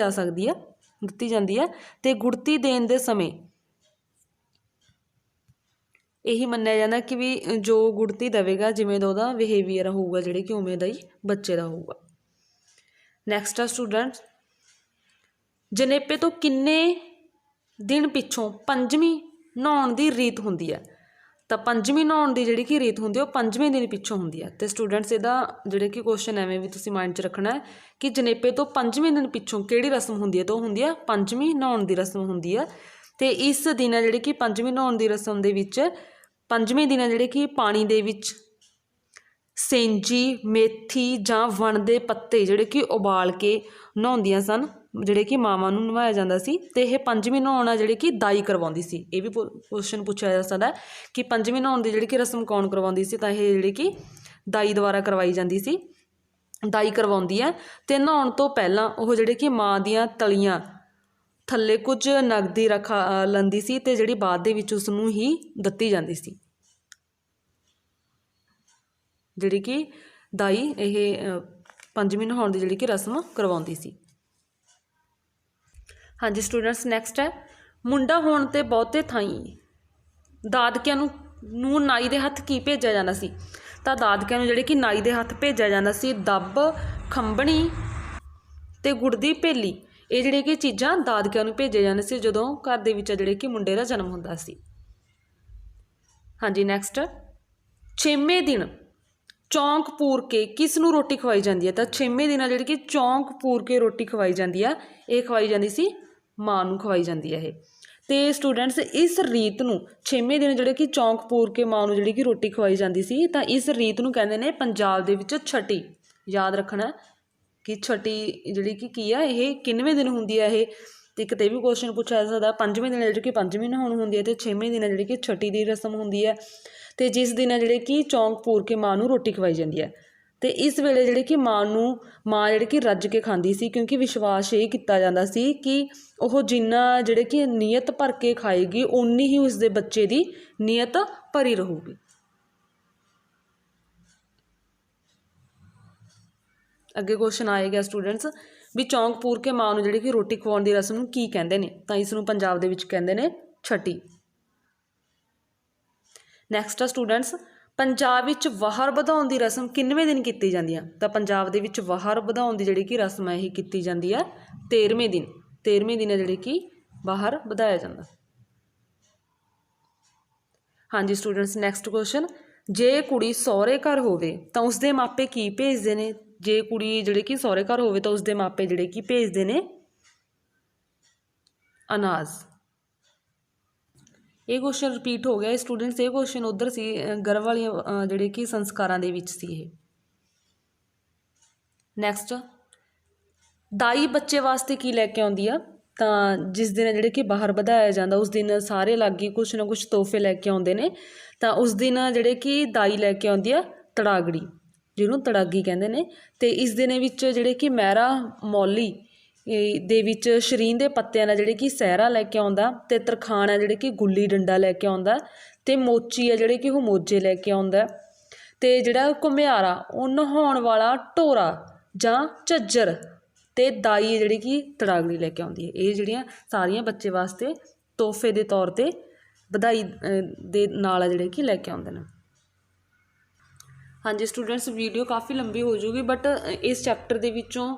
ਜਾਂਦੀ ਹੈ। ਤੇ ਗੁੜਤੀ ਦੇਣ ਦੇ ਸਮੇਂ ਇਹੀ ਮੰਨਿਆ ਜਾਂਦਾ ਕਿ ਵੀ ਜੋ ਗੁੜਤੀ ਦੇਵੇਗਾ ਜਿਵੇਂ ਦਾ ਉਹਦਾ ਬਿਹੇਵੀਅਰ ਹੋਊਗਾ ਜਿਹੜੇ ਕਿ ਉਵੇਂ ਦਾ ਹੀ ਬੱਚੇ ਦਾ ਹੋਊਗਾ। ਨੈਕਸਟ ਆ ਸਟੂਡੈਂਟਸ, ਜਣੇਪੇ ਤੋਂ ਕਿੰਨੇ ਦਿਨ ਪਿੱਛੋਂ ਪੰਜਵੀਂ ਨਹਾਉਣ ਦੀ ਰੀਤ ਹੁੰਦੀ ਹੈ? ਤਾਂ ਪੰਜਵੀਂ ਨਹਾਉਣ ਦੀ ਜਿਹੜੀ ਕਿ ਰੀਤ ਹੁੰਦੀ ਹੈ ਉਹ ਪੰਜਵੇਂ ਦਿਨ ਪਿੱਛੋਂ ਹੁੰਦੀ ਹੈ। ਤੇ ਸਟੂਡੈਂਟਸ ਇਹਦਾ ਜਿਹੜੇ ਕਿ ਕੁਐਸਚਨ ਐਵੇਂ ਵੀ ਤੁਸੀਂ ਮਾਈਂਡ 'ਚ ਰੱਖਣਾ ਹੈ ਕਿ ਜਣੇਪੇ ਤੋਂ ਪੰਜਵੇਂ ਦਿਨ ਪਿੱਛੋਂ ਕਿਹੜੀ ਰਸਮ ਹੁੰਦੀ ਹੈ? ਤਾਂ ਉਹ ਹੁੰਦੀ ਹੈ ਪੰਜਵੀਂ ਨਹਾਉਣ ਦੀ ਰਸਮ ਹੁੰਦੀ ਹੈ। ਤੇ ਇਸ ਦਿਨ ਜਿਹੜੀ ਕਿ ਪੰਜਵੀਂ ਨਹਾਉਣ ਦੀ ਰਸਮ ਦੇ ਵਿੱਚ ਪੰਜਵੇਂ ਦਿਨ ਜਿਹੜੇ ਕਿ ਪਾਣੀ ਦੇ ਵਿੱਚ ਸੇਂਜੀ, ਮੇਥੀ ਜਾਂ ਵਣ ਦੇ ਪੱਤੇ ਜਿਹੜੇ ਕਿ ਉਬਾਲ ਕੇ ਨਹਾਉਂਦੀਆਂ ਸਨ, ਜਿਹੜੇ ਕਿ ਮਾਵਾਂ ਨੂੰ ਨਵਾਇਆ ਜਾਂਦਾ ਸੀ। ਤੇ ਇਹ ਪੰਜਵੀਂ ਨਹਾਉਣ ਆ ਜਿਹੜੀ ਕਿ ਦਾਈ ਕਰਵਾਉਂਦੀ ਸੀ। ਇਹ ਵੀ ਕੁਐਸਚਨ ਪੁੱਛਿਆ ਜਾ ਸਕਦਾ ਕਿ ਪੰਜਵੀਂ ਨਹਾਉਣ ਦੀ ਜਿਹੜੀ ਕਿ ਰਸਮ ਕੌਣ ਕਰਵਾਉਂਦੀ ਸੀ? ਤਾਂ ਇਹ ਜਿਹੜੀ ਕਿ ਦਾਈ ਦੁਆਰਾ ਕਰਵਾਈ ਜਾਂਦੀ ਸੀ, ਦਾਈ ਕਰਵਾਉਂਦੀ ਹੈ। ਤੇ ਨਹਾਉਣ ਤੋਂ ਪਹਿਲਾਂ ਉਹ ਜਿਹੜੇ ਕਿ ਮਾਂ ਦੀਆਂ ਤਲੀਆਂ ਥੱਲੇ ਕੁਝ ਨਗਦੀ ਰੱਖ ਲੈਂਦੀ ਸੀ ਤੇ ਜਿਹੜੀ ਬਾਅਦ ਦੇ ਵਿੱਚ ਉਸ ਨੂੰ ਹੀ ਦਿੱਤੀ ਜਾਂਦੀ ਸੀ, ਜਿਹੜੀ ਕਿ ਦਾਈ ਇਹ ਪੰਜਵੀਂ ਨਹਾਉਣ ਦੀ ਜਿਹੜੀ ਕਿ ਰਸਮ ਕਰਵਾਉਂਦੀ ਸੀ। ਹਾਂਜੀ ਸਟੂਡੈਂਟਸ, ਨੈਕਸਟ ਹੈ ਮੁੰਡਾ ਹੋਣ 'ਤੇ ਬਹੁਤੇ ਥਾਈਂ ਦਾਦਕਿਆਂ ਨੂੰ ਨਾਈ ਦੇ ਹੱਥ ਕੀ ਭੇਜਿਆ ਜਾਂਦਾ ਸੀ? ਤਾਂ ਦਾਦਕਿਆਂ ਨੂੰ ਜਿਹੜੇ ਕਿ ਨਾਈ ਦੇ ਹੱਥ ਭੇਜਿਆ ਜਾਂਦਾ ਸੀ ਦੱਬ, ਖੰਭਣੀ ਤੇ ਗੁੜ ਦੀ ਭੇਲੀ। ਇਹ ਜਿਹੜੇ ਕਿ ਚੀਜ਼ਾਂ ਦਾਦਕਿਆਂ ਨੂੰ ਭੇਜੇ ਜਾਂਦੇ ਸੀ ਜਦੋਂ ਘਰ ਦੇ ਵਿੱਚ ਜਿਹੜੇ ਕਿ ਮੁੰਡੇ ਦਾ ਜਨਮ ਹੁੰਦਾ ਸੀ। ਹਾਂਜੀ ਨੈਕਸਟ, 6ਵੇਂ ਦਿਨ ਚੌਂਕ ਪੂਰ ਕੇ ਕਿਸ ਨੂੰ ਰੋਟੀ ਖਵਾਈ ਜਾਂਦੀ ਹੈ? ਤਾਂ 6ਵੇਂ ਦਿਨ ਜਿਹੜੀ ਕਿ ਚੌਂਕ ਪੂਰ ਕੇ ਰੋਟੀ ਖਵਾਈ ਜਾਂਦੀ ਹੈ, ਇਹ ਖਵਾਈ ਜਾਂਦੀ ਸੀ ਮਾਂ ਨੂੰ ਖਵਾਈ ਜਾਂਦੀ ਹੈ ਇਹ। ਤੇ ਸਟੂਡੈਂਟਸ ਇਸ ਰੀਤ ਨੂੰ 6ਵੇਂ ਦਿਨ ਜਿਹੜੇ ਕਿ ਚੌਂਕ ਪੂਰ ਕੇ ਮਾਂ ਨੂੰ ਜਿਹੜੀ ਕਿ ਰੋਟੀ ਖਵਾਈ ਜਾਂਦੀ ਸੀ, ਤਾਂ ਇਸ ਰੀਤ ਨੂੰ ਕਹਿੰਦੇ ਨੇ ਪੰਜਾਬ ਦੇ ਵਿੱਚ ਛਟੀ। ਯਾਦ ਰੱਖਣਾ ਕਿ ਛਟੀ ਜਿਹੜੀ ਕਿ ਕੀ ਆ, ਇਹ ਕਿੰਨਵੇਂ ਦਿਨ ਹੁੰਦੀ ਹੈ ਇਹ? ਤੇ ਇੱਕ ਤੇ ਵੀ ਕੁਐਸਚਨ ਪੁੱਛਿਆ ਜਾ ਸਕਦਾ ਪੰਜਵੇਂ ਦਿਨ ਜਿਹੜੀ ਕਿ ਪੰਜਵੀਂ ਨਹਾਉਣ ਹੁੰਦੀ ਹੈ ਤੇ 6ਵੇਂ ਦਿਨ ਜਿਹੜੀ ਕਿ ਛਟੀ ਦੀ ਰਸਮ ਹੁੰਦੀ ਹੈ। ਤੇ ਜਿਸ ਦਿਨ ਜਿਹੜੇ ਕਿ ਚੌਂਕ ਪੂਰ ਕੇ ਮਾਂ ਨੂੰ ਰੋਟੀ ਖਵਾਈ ਜਾਂਦੀ ਹੈ। ਤੇ ਇਸ ਵੇਲੇ ਜਿਹੜੇ ਕਿ ਮਾਂ ਜਿਹੜੀ ਕਿ ਰੱਜ ਕੇ ਖਾਂਦੀ ਸੀ, ਕਿਉਂਕਿ ਵਿਸ਼ਵਾਸ ਇਹ ਕੀਤਾ ਜਾਂਦਾ ਸੀ ਕਿ ਉਹ ਜਿੰਨਾ ਜਿਹੜੇ ਕਿ ਨੀਅਤ ਭਰ ਕੇ ਖਾਏਗੀ ਓਨੀ ਹੀ ਉਸਦੇ ਬੱਚੇ ਦੀ ਨੀਅਤ ਭਰੀ ਰਹੂਗੀ। ਅੱਗੇ ਕੁਐਸਚਨ ਆਏਗਾ ਸਟੂਡੈਂਟਸ ਵੀ ਚੌਂਕ ਪੂਰ ਕੇ ਮਾਂ ਨੂੰ ਜਿਹੜੀ ਕਿ ਰੋਟੀ ਖਵਾਉਣ ਦੀ ਰਸਮ ਨੂੰ ਕੀ ਕਹਿੰਦੇ ਨੇ? ਤਾਂ ਇਸ ਨੂੰ ਪੰਜਾਬ ਦੇ ਵਿੱਚ ਕਹਿੰਦੇ ਨੇ ਛਟੀ। ਨੈਕਸਟ ਆ ਸਟੂਡੈਂਟਸ, ਪੰਜਾਬ ਵਿੱਚ ਵਾਹਰ ਵਧਾਉਣ ਦੀ ਰਸਮ ਕਿੰਨਵੇਂ ਦਿਨ ਕੀਤੀ ਜਾਂਦੀ ਹੈ? ਤਾਂ ਪੰਜਾਬ ਦੇ ਵਿੱਚ ਵਾਹਰ ਵਧਾਉਣ ਦੀ ਜਿਹੜੀ ਕਿ ਰਸਮ ਹੈ ਇਹ ਕੀਤੀ ਜਾਂਦੀ ਹੈ 13ਵੇਂ ਦਿਨ। 13ਵੇਂ ਦਿਨ ਹੈ ਜਿਹੜੀ ਕਿ ਬਾਹਰ ਵਧਾਇਆ ਜਾਂਦਾ। ਹਾਂਜੀ ਸਟੂਡੈਂਟਸ, ਨੈਕਸਟ ਕੁਐਸਚਨ, ਜੇ ਕੁੜੀ ਸਹੁਰੇ ਘਰ ਹੋਵੇ ਤਾਂ ਉਸਦੇ ਮਾਪੇ ਕੀ ਭੇਜਦੇ ਨੇ? ਜੇ ਕੁੜੀ ਜਿਹੜੀ ਕਿ ਸਹੁਰੇ ਘਰ ਹੋਵੇ ਤਾਂ ਉਸਦੇ ਮਾਪੇ ਜਿਹੜੇ ਕਿ ਭੇਜਦੇ ਨੇ ਅਨਾਜ। ਇਹ ਕੁਐਸਚਨ ਰਿਪੀਟ ਹੋ ਗਿਆ ਸਟੂਡੈਂਟਸ, ਇਹ ਕੁਐਸਚਨ ਉੱਧਰ ਸੀ ਗਰਭ ਵਾਲੀਆਂ ਜਿਹੜੇ ਕਿ ਸੰਸਕਾਰਾਂ ਦੇ ਵਿੱਚ ਸੀ ਇਹ। ਨੈਕਸਟ, ਦਾਈ ਬੱਚੇ ਵਾਸਤੇ ਕੀ ਲੈ ਕੇ ਆਉਂਦੀ ਆ? ਤਾਂ ਜਿਸ ਦਿਨ ਜਿਹੜੇ ਕਿ ਬਾਹਰ ਵਧਾਇਆ ਜਾਂਦਾ ਉਸ ਦਿਨ ਸਾਰੇ ਲਾਗੀ ਕੁਛ ਨਾ ਕੁਛ ਤੋਹਫੇ ਲੈ ਕੇ ਆਉਂਦੇ ਨੇ। ਤਾਂ ਉਸ ਦਿਨ ਜਿਹੜੇ ਕਿ ਦਾਈ ਲੈ ਕੇ ਆਉਂਦੀ ਆ ਤੜਾਗੜੀ, ਜਿਹਨੂੰ ਤੜਾਗੀ ਕਹਿੰਦੇ ਨੇ। ਤੇ ਇਸ ਦਿਨ ਵਿੱਚ ਜਿਹੜੇ ਕਿ ਮਹਿਰਾ ਮੌਲੀ ਦੇ ਵਿੱਚ ਸ਼ਰੀਨ ਦੇ ਪੱਤਿਆਂ ਨਾਲ ਜਿਹੜੇ ਕਿ ਸਹਿਰਾ ਲੈ ਕੇ ਆਉਂਦਾ, ਤੇ ਤਰਖਾਣ ਹੈ ਜਿਹੜੇ ਕਿ ਗੁੱਲੀ ਡੰਡਾ ਲੈ ਕੇ ਆਉਂਦਾ, ਤੇ ਮੋਚੀ ਹੈ ਜਿਹੜੇ ਕਿ ਉਹ ਮੋਜੇ ਲੈ ਕੇ ਆਉਂਦਾ, ਤੇ ਜਿਹੜਾ ਘੁਮਿਆਰਾ ਉਹ ਨਹਾਉਣ ਵਾਲਾ ਢੋਰਾ ਜਾਂ ਝੱਜਰ, ਤੇ ਦਾਈ ਜਿਹੜੀ ਕਿ ਤੜਾਗੜੀ ਲੈ ਕੇ ਆਉਂਦੀ ਹੈ। ਇਹ ਜਿਹੜੀਆਂ ਸਾਰੀਆਂ ਬੱਚੇ ਵਾਸਤੇ ਤੋਹਫੇ ਦੇ ਤੌਰ 'ਤੇ ਵਧਾਈ ਦੇ ਨਾਲ ਜਿਹੜੇ ਕਿ ਲੈ ਕੇ ਆਉਂਦੇ ਨੇ। ਹਾਂਜੀ ਸਟੂਡੈਂਟਸ, ਵੀਡੀਓ ਕਾਫੀ ਲੰਬੀ ਹੋ ਜੂਗੀ, ਬਟ ਇਸ ਚੈਪਟਰ ਦੇ ਵਿੱਚੋਂ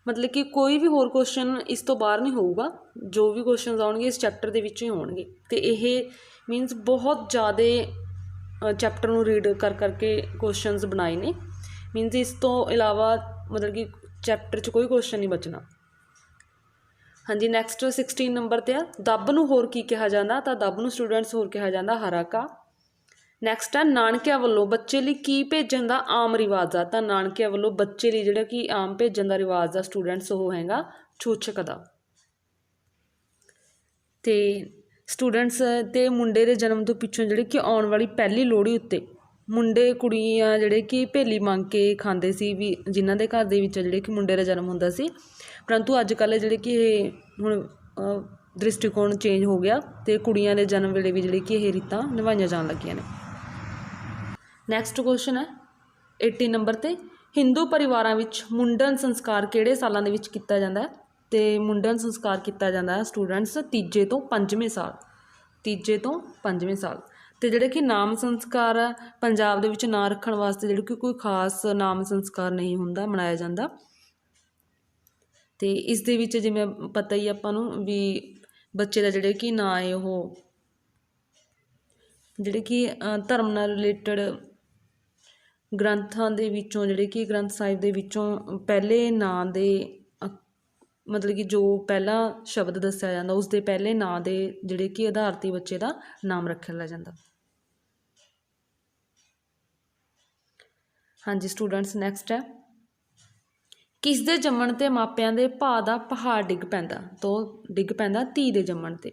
ਮਤਲਬ ਕਿ ਕੋਈ ਵੀ ਹੋਰ ਕੁਐਸਚਨ ਇਸ ਤੋਂ ਬਾਹਰ ਨਹੀਂ ਹੋਊਗਾ। ਜੋ ਵੀ ਕੁਐਸਚਨਸ ਆਉਣਗੇ ਇਸ ਚੈਪਟਰ ਦੇ ਵਿੱਚੋਂ ਹੀ ਹੋਣਗੇ। ਤੇ ਇਹ ਮੀਨਸ ਬਹੁਤ ਜ਼ਿਆਦਾ ਚੈਪਟਰ ਨੂੰ ਰੀਡ ਕਰਕੇ ਕੁਐਸਚਨਸ ਬਣਾਏ ਨੇ। ਮੀਨਸ ਇਸ ਤੋਂ ਇਲਾਵਾ ਮਤਲਬ ਕਿ ਚੈਪਟਰ 'ਚ ਕੋਈ ਕੁਐਸਚਨ ਨਹੀਂ ਬਚਣਾ। ਹਾਂਜੀ ਨੈਕਸਟ 16 ਨੰਬਰ 'ਤੇ ਆ, ਦੱਬ ਨੂੰ ਹੋਰ ਕੀ ਕਿਹਾ ਜਾਂਦਾ? ਤਾਂ ਦੱਬ ਨੂੰ ਸਟੂਡੈਂਟਸ ਹੋਰ ਕਿਹਾ ਜਾਂਦਾ ਹਰਾ ਘਾਹ। ਨੈਕਸਟ ਆ, ਨਾਨਕਿਆਂ ਵੱਲੋਂ ਬੱਚੇ ਲਈ ਕੀ ਭੇਜਣ ਦਾ ਆਮ ਰਿਵਾਜ਼ ਆ? ਤਾਂ ਨਾਨਕਿਆਂ ਵੱਲੋਂ ਬੱਚੇ ਲਈ ਜਿਹੜਾ ਕਿ ਆਮ ਭੇਜਣ ਦਾ ਰਿਵਾਜ਼ ਆ ਸਟੂਡੈਂਟਸ ਉਹ ਹੈਗਾ ਛੂਛਕ ਦਾ। ਤੇ ਸਟੂਡੈਂਟਸ ਤੇ ਮੁੰਡੇ ਦੇ ਜਨਮ ਤੋਂ ਪਿੱਛੋਂ ਜਿਹੜੀ ਕਿ ਆਉਣ ਵਾਲੀ ਪਹਿਲੀ ਲੋਹੜੀ ਉੱਤੇ ਮੁੰਡੇ ਕੁੜੀਆਂ ਜਿਹੜੇ ਕਿ ਭੇਲੀ ਮੰਗ ਕੇ ਖਾਂਦੇ ਸੀ ਵੀ ਜਿਨ੍ਹਾਂ ਦੇ ਘਰ ਦੇ ਵਿੱਚ ਜਿਹੜੇ ਕਿ ਮੁੰਡੇ ਦਾ ਜਨਮ ਹੁੰਦਾ ਸੀ, ਪਰੰਤੂ ਅੱਜ ਕੱਲ੍ਹ ਜਿਹੜੇ ਕਿ ਇਹ ਹੁਣ ਦ੍ਰਿਸ਼ਟੀਕੋਣ ਚੇਂਜ ਹੋ ਗਿਆ ਅਤੇ ਕੁੜੀਆਂ ਦੇ ਜਨਮ ਵੇਲੇ ਵੀ ਜਿਹੜੇ ਕਿ ਇਹ ਰੀਤਾਂ ਨਿਭਾਈਆਂ ਜਾਣ ਲੱਗੀਆਂ ਨੇ। ਨੈਕਸਟ ਕੁਐਸਚਨ ਹੈ 18 ਨੰਬਰ 'ਤੇ, ਹਿੰਦੂ ਪਰਿਵਾਰਾਂ ਵਿੱਚ ਮੁੰਡਨ ਸੰਸਕਾਰ ਕਿਹੜੇ ਸਾਲਾਂ ਦੇ ਵਿੱਚ ਕੀਤਾ ਜਾਂਦਾ ਹੈ? ਅਤੇ ਮੁੰਡਨ ਸੰਸਕਾਰ ਕੀਤਾ ਜਾਂਦਾ ਹੈ ਸਟੂਡੈਂਟਸ ਤੀਜੇ ਤੋਂ ਪੰਜਵੇਂ ਸਾਲ, ਤੀਜੇ ਤੋਂ ਪੰਜਵੇਂ ਸਾਲ। ਅਤੇ ਜਿਹੜੇ ਕਿ ਨਾਮ ਸੰਸਕਾਰ ਆ ਪੰਜਾਬ ਦੇ ਵਿੱਚ ਨਾਂ ਰੱਖਣ ਵਾਸਤੇ ਜਿਹੜੇ ਕਿ ਕੋਈ ਖਾਸ ਨਾਮ ਸੰਸਕਾਰ ਨਹੀਂ ਹੁੰਦਾ, ਮਨਾਇਆ ਜਾਂਦਾ। ਅਤੇ ਇਸ ਦੇ ਵਿੱਚ ਜਿਵੇਂ ਪਤਾ ਹੀ ਆਪਾਂ ਨੂੰ ਵੀ ਬੱਚੇ ਦਾ ਜਿਹੜੇ ਕਿ ਨਾਂ ਹੈ ਉਹ ਜਿਹੜੇ ਕਿ ਧਰਮ ਨਾਲ ਰਿਲੇਟਡ ਗ੍ਰੰਥਾਂ ਦੇ ਵਿੱਚੋਂ ਜਿਹੜੇ ਕਿ ਗ੍ਰੰਥ ਸਾਹਿਬ ਦੇ ਵਿੱਚੋਂ ਪਹਿਲੇ ਨਾਂ ਦੇ ਮਤਲਬ ਕਿ ਜੋ ਪਹਿਲਾ ਸ਼ਬਦ ਦੱਸਿਆ ਜਾਂਦਾ ਉਸ ਦੇ ਪਹਿਲੇ ਨਾਂ ਦੇ ਜਿਹੜੇ ਕਿ ਆਧਾਰ 'ਤੇ ਬੱਚੇ ਦਾ ਨਾਮ ਰੱਖਿਆ ਜਾਂਦਾ। ਹਾਂਜੀ ਸਟੂਡੈਂਟਸ, ਨੈਕਸਟ ਹੈ ਕਿਸ ਦੇ ਜੰਮਣ 'ਤੇ ਮਾਪਿਆਂ ਦੇ ਭਾਅ ਦਾ ਪਹਾੜ ਡਿੱਗ ਪੈਂਦਾ? ਤੋਂ ਡਿੱਗ ਪੈਂਦਾ ਧੀ ਦੇ ਜੰਮਣ 'ਤੇ।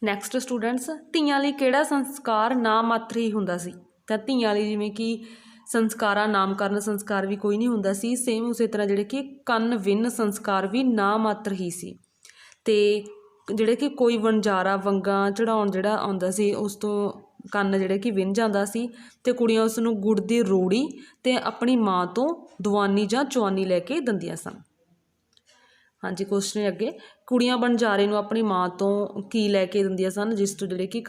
ਨੈਕਸਟ ਸਟੂਡੈਂਟਸ, ਧੀਆਂ ਲਈ ਕਿਹੜਾ ਸੰਸਕਾਰ ਨਾ ਮਾਤਰ ਹੀ ਹੁੰਦਾ ਸੀ? ਤਾਂ ਧੀਆਂ ਲਈ ਜਿਵੇਂ ਕਿ ਸੰਸਕਾਰਾਂ ਨਾਮਕਰਨ ਸੰਸਕਾਰ ਵੀ ਕੋਈ ਨਹੀਂ ਹੁੰਦਾ ਸੀ, ਸੇਮ ਉਸੇ ਤਰ੍ਹਾਂ ਜਿਹੜੇ ਕਿ ਕੰਨ ਵਿੰਨ ਸੰਸਕਾਰ ਵੀ ਨਾ ਮਾਤਰ ਹੀ ਸੀ। ਅਤੇ ਜਿਹੜੇ ਕਿ ਕੋਈ ਵਣਜਾਰਾ ਵੰਗਾਂ ਚੜ੍ਹਾਉਣ ਜਿਹੜਾ ਆਉਂਦਾ ਸੀ ਉਸ ਤੋਂ ਕੰਨ ਜਿਹੜੇ ਕਿ ਵਿੰਨ ਜਾਂਦਾ ਸੀ, ਅਤੇ ਕੁੜੀਆਂ ਉਸ ਨੂੰ ਗੁੜ ਦੀ ਰੋੜੀ ਅਤੇ ਆਪਣੀ ਮਾਂ ਤੋਂ ਦੁਆਨੀ ਜਾਂ ਚੁਆਨੀ ਲੈ ਕੇ ਦਿੰਦੀਆਂ ਸਨ। ਹਾਂਜੀ ਕੁਐਸਚਨ ਅੱਗੇ, ਕੁੜੀਆਂ ਵਣਜਾਰੇ ਨੂੰ ਆਪਣੀ ਮਾਂ ਤੋਂ ਕੀ ਲੈ ਕੇ ਦਿੰਦੀਆਂ ਸਨ ਜਿਸ ਤੋਂ ਜਿਹੜੇ ਕਿ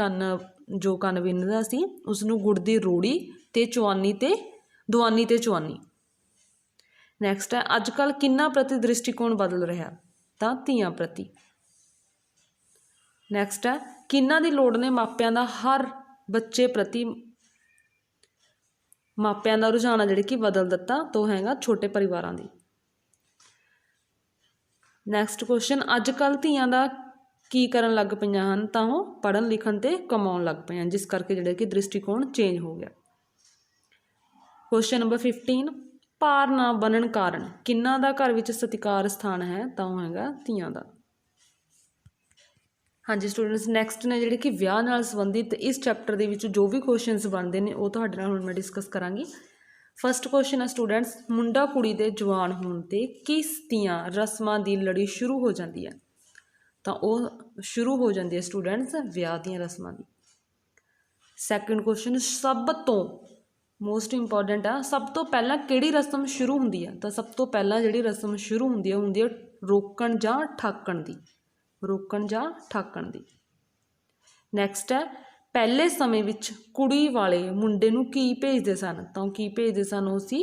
ਜੋ ਕੰਨ ਵਿੰਨਦਾ ਸੀ ਉਸ ਨੂੰ ਗੁੜ ਦੀ ਰੋੜੀ ਅਤੇ ਚੁਆਨੀ ਅਤੇ ਦੁਆਨੀ ਅਤੇ ਚੁਆਨੀ। ਨੈਕਸਟ ਹੈ ਅੱਜ ਕੱਲ੍ਹ ਕਿਹਨਾਂ ਪ੍ਰਤੀ ਦ੍ਰਿਸ਼ਟੀਕੋਣ ਬਦਲ ਰਿਹਾ? ਤਾਂ ਧੀਆਂ ਪ੍ਰਤੀ। ਨੈਕਸਟ ਹੈ ਕਿਹਨਾਂ ਦੀ ਲੋੜ ਨੇ ਮਾਪਿਆਂ ਦਾ ਹਰ ਬੱਚੇ ਪ੍ਰਤੀ ਮਾਪਿਆਂ ਦਾ ਰੁਝਾਨ ਜਿਹੜੇ ਕਿ ਬਦਲ ਦਿੱਤਾ? ਤੋਂ ਹੈਗਾ ਛੋਟੇ ਪਰਿਵਾਰਾਂ ਦੀ। ਨੈਕਸਟ ਕੁਐਸਚਨ, ਅੱਜ ਕੱਲ੍ਹ ਧੀਆਂ ਦਾ ਕੀ ਕਰਨ ਲੱਗ ਪਈਆਂ ਹਨ? ਤਾਂ ਉਹ ਪੜ੍ਹਨ ਲਿਖਣ ਅਤੇ ਕਮਾਉਣ ਲੱਗ ਪਈਆਂ, ਜਿਸ ਕਰਕੇ ਜਿਹੜੇ ਕਿ ਦ੍ਰਿਸ਼ਟੀਕੋਣ ਚੇਂਜ ਹੋ ਗਿਆ। ਕੁਐਸਚਨ ਨੰਬਰ 15, ਭਾਰ ਨਾ ਬਣਨ ਕਾਰਨ ਕਿਹਨਾਂ ਦਾ ਘਰ ਵਿੱਚ ਸਤਿਕਾਰ ਸਥਾਨ ਹੈ? ਤਾਂ ਉਹ ਹੈਗਾ ਧੀਆਂ ਦਾ। ਹਾਂਜੀ ਸਟੂਡੈਂਟਸ, ਨੈਕਸਟ ਨੇ ਜਿਹੜੇ ਕਿ ਵਿਆਹ ਨਾਲ ਸੰਬੰਧਿਤ ਇਸ ਚੈਪਟਰ ਦੇ ਵਿੱਚ ਜੋ ਵੀ ਕੁਐਸਚਨਸ ਬਣਦੇ ਨੇ ਉਹ ਤੁਹਾਡੇ ਨਾਲ ਹੁਣ ਮੈਂ ਡਿਸਕਸ ਕਰਾਂਗੀ। ਫਸਟ ਕੁਐਸਚਨ ਹੈ ਸਟੂਡੈਂਟਸ, ਮੁੰਡਾ ਕੁੜੀ ਦੇ ਜਵਾਨ ਹੋਣ 'ਤੇ ਕਿਸ ਦੀਆਂ ਰਸਮਾਂ ਦੀ ਲੜੀ ਸ਼ੁਰੂ ਹੋ ਜਾਂਦੀ ਹੈ? ਤਾਂ ਉਹ ਸ਼ੁਰੂ ਹੋ ਜਾਂਦੀ ਹੈ ਸਟੂਡੈਂਟਸ ਵਿਆਹ ਦੀਆਂ ਰਸਮਾਂ ਦੀ। ਸੈਕਿੰਡ ਕੁਐਸਚਨ, ਸਭ ਤੋਂ ਮੋਸਟ ਇੰਪੋਰਟੈਂਟ ਆ, ਸਭ ਤੋਂ ਪਹਿਲਾਂ ਕਿਹੜੀ ਰਸਮ ਸ਼ੁਰੂ ਹੁੰਦੀ ਹੈ? ਤਾਂ ਸਭ ਤੋਂ ਪਹਿਲਾਂ ਜਿਹੜੀ ਰਸਮ ਸ਼ੁਰੂ ਹੁੰਦੀ ਹੈ ਰੋਕਣ ਜਾਂ ਠਾਕਣ ਦੀ, ਰੋਕਣ ਜਾਂ ਠਾਕਣ ਦੀ। ਨੈਕਸਟ ਹੈ ਪਹਿਲੇ ਸਮੇਂ ਵਿੱਚ ਕੁੜੀ ਵਾਲੇ ਮੁੰਡੇ ਨੂੰ ਕੀ ਭੇਜਦੇ ਸਨ? ਤਾਂ ਕੀ ਭੇਜਦੇ ਸਨ? ਉਹ ਸੀ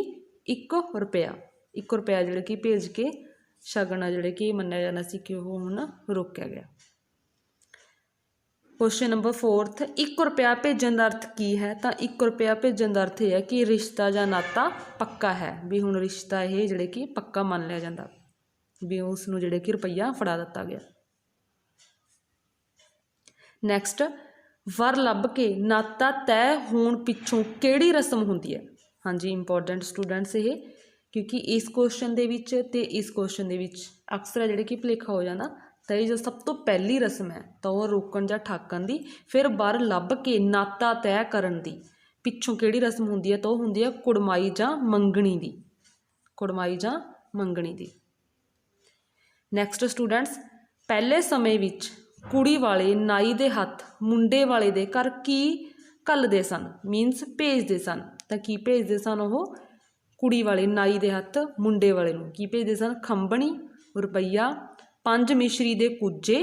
1 ਰੁਪਇਆ, 1 ਰੁਪਇਆ ਜਿਹੜੇ ਕਿ ਭੇਜ ਕੇ ਸ਼ਗਨ ਆ ਜਿਹੜੇ ਕਿ ਮੰਨਿਆ ਜਾਂਦਾ ਸੀ ਕਿ ਉਹ ਹੁਣ ਰੋਕਿਆ ਗਿਆ। ਕੁਐਸਚਨ ਨੰਬਰ 4, 1 ਰੁਪਇਆ ਭੇਜਣ ਦਾ ਅਰਥ ਕੀ ਹੈ? ਤਾਂ 1 ਰੁਪਇਆ ਭੇਜਣ ਦਾ ਅਰਥ ਇਹ ਹੈ ਕਿ ਰਿਸ਼ਤਾ ਜਾਂ ਨਾਤਾ ਪੱਕਾ ਹੈ, ਵੀ ਹੁਣ ਰਿਸ਼ਤਾ ਇਹ ਜਿਹੜੇ ਕਿ ਪੱਕਾ ਮੰਨ ਲਿਆ ਜਾਂਦਾ, ਵੀ ਉਸ ਨੂੰ ਜਿਹੜੇ ਕਿ ਰੁਪਈਆ ਫੜਾ ਦਿੱਤਾ ਗਿਆ। ਨੈਕਸਟ, ਵਰ ਲੱਭ ਕੇ ਨਾਤਾ ਤੈਅ ਹੋਣ ਪਿੱਛੋਂ ਕਿਹੜੀ ਰਸਮ ਹੁੰਦੀ ਹੈ? ਹਾਂਜੀ ਇੰਪੋਰਟੈਂਟ ਸਟੂਡੈਂਟਸ ਇਹ, ਕਿਉਂਕਿ ਇਸ ਕੁਐਸਚਨ ਦੇ ਵਿੱਚ ਅਤੇ ਇਸ ਕੁਐਸਚਨ ਦੇ ਵਿੱਚ ਅਕਸਰ ਜਿਹੜੇ ਕਿ ਭੁਲੇਖਾ ਹੋ ਜਾਂਦਾ। ਤਾਂ ਇਹ ਜੋ ਸਭ ਤੋਂ ਪਹਿਲੀ ਰਸਮ ਹੈ ਤਾਂ ਉਹ ਰੋਕਣ ਜਾਂ ਠਾਕਣ ਦੀ, ਫਿਰ ਵਰ ਲੱਭ ਕੇ ਨਾਤਾ ਤੈਅ ਕਰਨ ਦੀ ਪਿੱਛੋਂ ਕਿਹੜੀ ਰਸਮ ਹੁੰਦੀ ਹੈ? ਤਾਂ ਉਹ ਹੁੰਦੀ ਹੈ ਕੁੜਮਾਈ ਜਾਂ ਮੰਗਣੀ ਦੀ, ਕੁੜਮਾਈ ਜਾਂ ਮੰਗਣੀ ਦੀ। ਨੈਕਸਟ ਸਟੂਡੈਂਟਸ, ਪਹਿਲੇ ਸਮੇਂ ਵਿੱਚ ਕੁੜੀ ਵਾਲੇ ਨਾਈ ਦੇ ਹੱਥ ਮੁੰਡੇ ਵਾਲੇ ਦੇ ਘਰ ਕੀ ਘੱਲਦੇ ਸਨ? ਮੀਨਸ ਭੇਜਦੇ ਸਨ। ਤਾਂ ਕੀ ਭੇਜਦੇ ਸਨ? ਉਹ ਕੁੜੀ ਵਾਲੇ ਨਾਈ ਦੇ ਹੱਥ ਮੁੰਡੇ ਵਾਲੇ ਨੂੰ ਕੀ ਭੇਜਦੇ ਸਨ? ਖੰਬਣੀ, ਰੁਪਈਆ, 5 ਮਿਸ਼ਰੀ ਦੇ ਕੁੱਜੇ,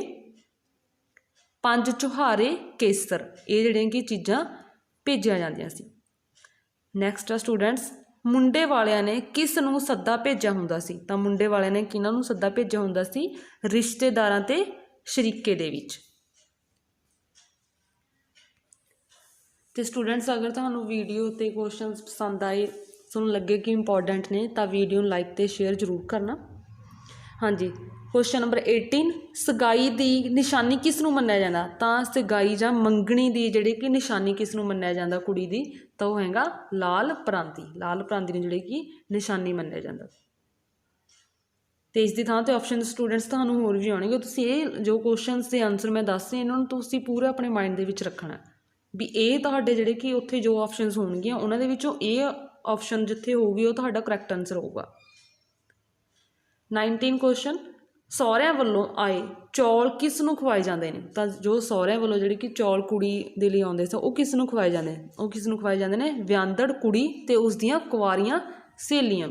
5 ਚੁਹਾਰੇ ਕੇਸਰ, ਇਹ ਜਿਹੜੀਆਂ ਕਿ ਚੀਜ਼ਾਂ ਭੇਜੀਆਂ ਜਾਂਦੀਆਂ ਸੀ। ਨੈਕਸਟ ਆ ਸਟੂਡੈਂਟਸ, ਮੁੰਡੇ ਵਾਲਿਆਂ ਨੇ ਕਿਸ ਨੂੰ ਸੱਦਾ ਭੇਜਿਆ ਹੁੰਦਾ ਸੀ? ਤਾਂ ਮੁੰਡੇ ਵਾਲਿਆਂ ਨੇ ਕਿਹਨਾਂ ਨੂੰ ਸੱਦਾ ਭੇਜਿਆ ਹੁੰਦਾ ਸੀ? ਰਿਸ਼ਤੇਦਾਰਾਂ ਤੇ ਸ਼ਰੀਕੇ ਦੇ ਵਿੱਚ। ਤੇ ਸਟੂਡੈਂਟਸ ਅਗਰ ਤੁਹਾਨੂੰ ਵੀਡੀਓ ਤੇ ਕੁਐਸਚਨਸ ਪਸੰਦ ਆਏ, ਤੁਹਾਨੂੰ ਲੱਗੇ ਕਿ ਇੰਪੋਰਟੈਂਟ ਨੇ, ਤਾਂ ਵੀਡੀਓ ਨੂੰ ਲਾਈਕ ਤੇ ਸ਼ੇਅਰ ਜ਼ਰੂਰ ਕਰਨਾ। ਹਾਂਜੀ ਕੁਐਸਚਨ ਨੰਬਰ 18, ਸਗਾਈ ਦੀ ਨਿਸ਼ਾਨੀ ਕਿਸ ਨੂੰ ਮੰਨਿਆ ਜਾਂਦਾ? ਤਾਂ ਸਗਾਈ ਜਾਂ ਮੰਗਣੀ ਦੀ ਜਿਹੜੀ ਕਿ ਨਿਸ਼ਾਨੀ ਕਿਸ ਨੂੰ ਮੰਨਿਆ ਜਾਂਦਾ ਕੁੜੀ ਦੀ? ਤਾਂ ਉਹ ਹੈਗਾ ਲਾਲ ਪਰਾਂਦੀ, ਲਾਲ ਪਰਾਂਦੀ ਨੂੰ ਜਿਹੜੀ ਕਿ ਨਿਸ਼ਾਨੀ ਮੰਨਿਆ ਜਾਂਦਾ। ਤੇ ਇਸ ਦੀ ਥਾਂ 'ਤੇ ਆਪਸ਼ਨ ਸਟੂਡੈਂਟਸ ਤੁਹਾਨੂੰ ਹੋਰ ਵੀ ਆਉਣਗੇ। ਤੁਸੀਂ ਇਹ ਜੋ ਕੁਐਸਚਨਸ ਦੇ ਆਨਸਰ ਮੈਂ ਦੱਸ ਰਹੀ ਇਹਨਾਂ ਨੂੰ ਤੁਸੀਂ ਪੂਰਾ ਆਪਣੇ ਮਾਈਂਡ ਦੇ ਵਿੱਚ ਰੱਖਣਾ। ਵੀ ਇਹ ਤੁਹਾਡੇ ਜਿਹੜੇ कि ਉੱਥੇ जो ऑप्शनस ਹੋਣਗੀਆਂ ਉਹਨਾਂ ਦੇ ਵਿੱਚੋਂ ਇਹ ऑप्शन जिथे होगी वो ਤੁਹਾਡਾ करैक्ट आंसर होगा। 19 क्वेश्चन, ਸਹੁਰਿਆਂ ਵੱਲੋਂ ਆਏ ਚੌਲ ਕਿਸ ਨੂੰ ਖਵਾਏ ਜਾਂਦੇ ਨੇ? ਤਾਂ ਜੋ ਸਹੁਰਿਆਂ ਵੱਲੋਂ ਜਿਹੜੇ कि ਚੌਲ ਕੁੜੀ ਦੇ ਲਈ ਆਉਂਦੇ ਸੀ ਉਹ ਕਿਸ ਨੂੰ ਖਵਾਏ ਜਾਂਦੇ ਨੇ? ਉਹ ਕਿਸ ਨੂੰ ਖਵਾਏ ਜਾਂਦੇ ਨੇ? ਵਿਆਂਦੜ ਕੁੜੀ ਤੇ ਉਸ ਦੀਆਂ ਕੁਆਰੀਆਂ ਸਹੇਲੀਆਂ।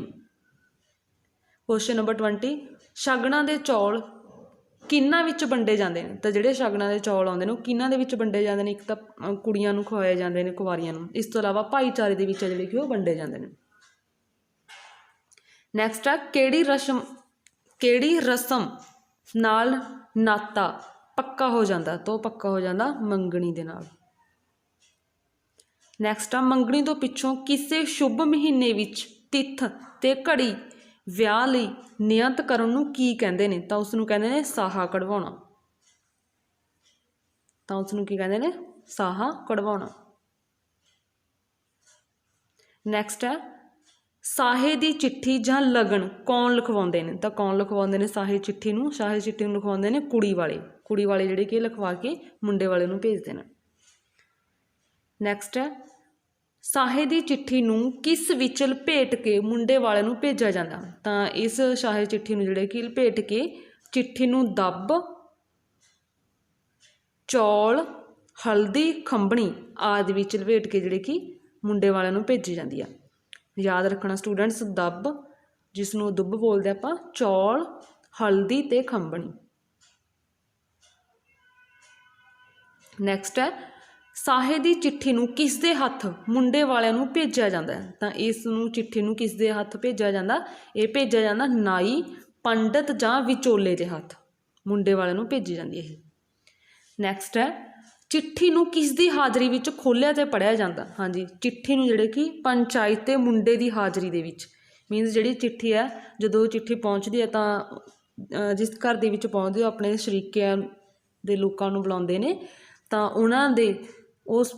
क्वेश्चन नंबर 20, ਸ਼ਗਨਾਂ ਦੇ ਚੌਲ ਕਿਹਨਾਂ ਵਿੱਚ ਵੰਡੇ ਜਾਂਦੇ ਨੇ? ਤਾਂ ਜਿਹੜੇ ਸ਼ਗਨਾਂ ਦੇ ਚੌਲ ਆਉਂਦੇ ਨੇ ਉਹ ਕਿਹਨਾਂ ਦੇ ਵਿੱਚ ਵੰਡੇ ਜਾਂਦੇ ਨੇ? ਇੱਕ ਤਾਂ ਕੁੜੀਆਂ ਨੂੰ ਖਵਾਏ ਜਾਂਦੇ ਨੇ, ਕੁਆਰੀਆਂ ਨੂੰ, ਇਸ ਤੋਂ ਇਲਾਵਾ ਭਾਈਚਾਰੇ ਦੇ ਵਿੱਚ ਜਿਹੜੇ कि ਉਹ ਵੰਡੇ ਜਾਂਦੇ ਨੇ। ਨੈਕਸਟ ਆ ਕਿਹੜੀ ਰਸਮ ਨਾਲ ਨਾਤਾ ਪੱਕਾ ਹੋ ਜਾਂਦਾ? ਤਾਂ ਉਹ ਪੱਕਾ ਹੋ ਜਾਂਦਾ ਮੰਗਣੀ ਦੇ ਨਾਲ। ਨੈਕਸਟ ਆ ਮੰਗਣੀ ਤੋਂ ਪਿੱਛੋਂ ਕਿਸੇ ਸ਼ੁਭ ਮਹੀਨੇ ਵਿੱਚ ਤਿੱਥ ਤੇ ਘੜੀ ਵਿਆਹ ਲਈ ਨਿਯਤ ਕਰਨ ਨੂੰ ਕੀ ਕਹਿੰਦੇ ਨੇ? ਤਾਂ ਉਸ ਨੂੰ ਕਹਿੰਦੇ ਨੇ ਸਾਹਾ ਕਢਵਾਉਣਾ। ਤਾਂ ਉਸ ਨੂੰ ਕੀ ਕਹਿੰਦੇ ਨੇ? ਸਾਹਾ ਕਢਵਾਉਣਾ। ਨੈਕਸਟ ਹੈ ਸਾਹੇ ਦੀ ਚਿੱਠੀ ਜਾਂ ਲਗਨ ਕੌਣ ਲਿਖਵਾਉਂਦੇ ਨੇ? ਤਾਂ ਕੌਣ ਲਿਖਵਾਉਂਦੇ ਨੇ ਸਾਹੇ ਚਿੱਠੀ ਨੂੰ? ਸਾਹੇ ਚਿੱਠੀ ਨੂੰ ਲਿਖਵਾਉਂਦੇ ਨੇ ਕੁੜੀ ਵਾਲੇ ਜਿਹੜੇ ਕਿ ਲਿਖਵਾ ਕੇ ਮੁੰਡੇ ਵਾਲੇ ਨੂੰ ਭੇਜਦੇ ਨੇ। ਨੈਕਸਟ ਹੈ ਸਾਹੇ ਦੀ ਚਿੱਠੀ ਨੂੰ ਕਿਸ ਵਿੱਚ ਲਪੇਟ ਕੇ ਮੁੰਡੇ ਵਾਲੇ ਨੂੰ ਭੇਜਿਆ ਜਾਂਦਾ? ਤਾਂ ਇਸ ਸਾਹੇ ਚਿੱਠੀ ਨੂੰ ਜਿਹੜੇ ਕਿ ਲਪੇਟ ਕੇ ਚਿੱਠੀ ਨੂੰ ਦੱਬ, ਚੌਲ, ਹਲਦੀ, ਖੰਭਣੀ ਆਦਿ ਵਿੱਚ ਲਪੇਟ ਕੇ ਜਿਹੜੇ ਕਿ ਮੁੰਡੇ ਵਾਲਿਆਂ ਨੂੰ ਭੇਜੀ ਜਾਂਦੀ ਆ। याद रखना स्टूडेंट्स, दब जिसनों दुब बोलते ਆਪਾਂ, चौल, हल्दी ते खंभणी। नैक्सट है साहे दी चिट्ठी नूं किस दे हत्थ मुंडे वालिਆਂ ਨੂੰ ਭੇਜਿਆ ਜਾਂਦਾ है? ਤਾਂ ਇਸ ਨੂੰ चिट्ठी ਨੂੰ किस दे हत्थ ਭੇਜਿਆ ਜਾਂਦਾ? ਇਹ ਭੇਜਿਆ ਜਾਂਦਾ ਨਾਈ, ਪੰਡਤ ਜਾਂ ਵਿਚੋਲੇ ਦੇ ਹੱਥ ਮੁੰਡੇ ਵਾਲਿਆਂ ਨੂੰ ਭੇਜੀ ਜਾਂਦੀ ਹੈ। ਨੈਕਸਟ ਹੈ चिट्ठी ਨੂੰ किस दी हाज़री विच खोलिया ते पढ़िया जाता? हाँ जी, चिट्ठी ਨੂੰ ਜਿਹੜੇ कि पंचायत ते मुंडे दी हाज़री दे विच, मीनस ਜਿਹੜੀ चिट्ठी है ਜਦੋਂ चिट्ठी पहुँचती है ਤਾਂ जिस घर ਦੇ ਵਿੱਚ ਪਹੁੰਚਦੀ ਉਹ ਆਪਣੇ ਸ਼ਰੀਕਿਆਂ ਦੇ ਲੋਕਾਂ ਨੂੰ ਬੁਲਾਉਂਦੇ ਨੇ ਤਾਂ ਉਹਨਾਂ ਦੇ ਉਸ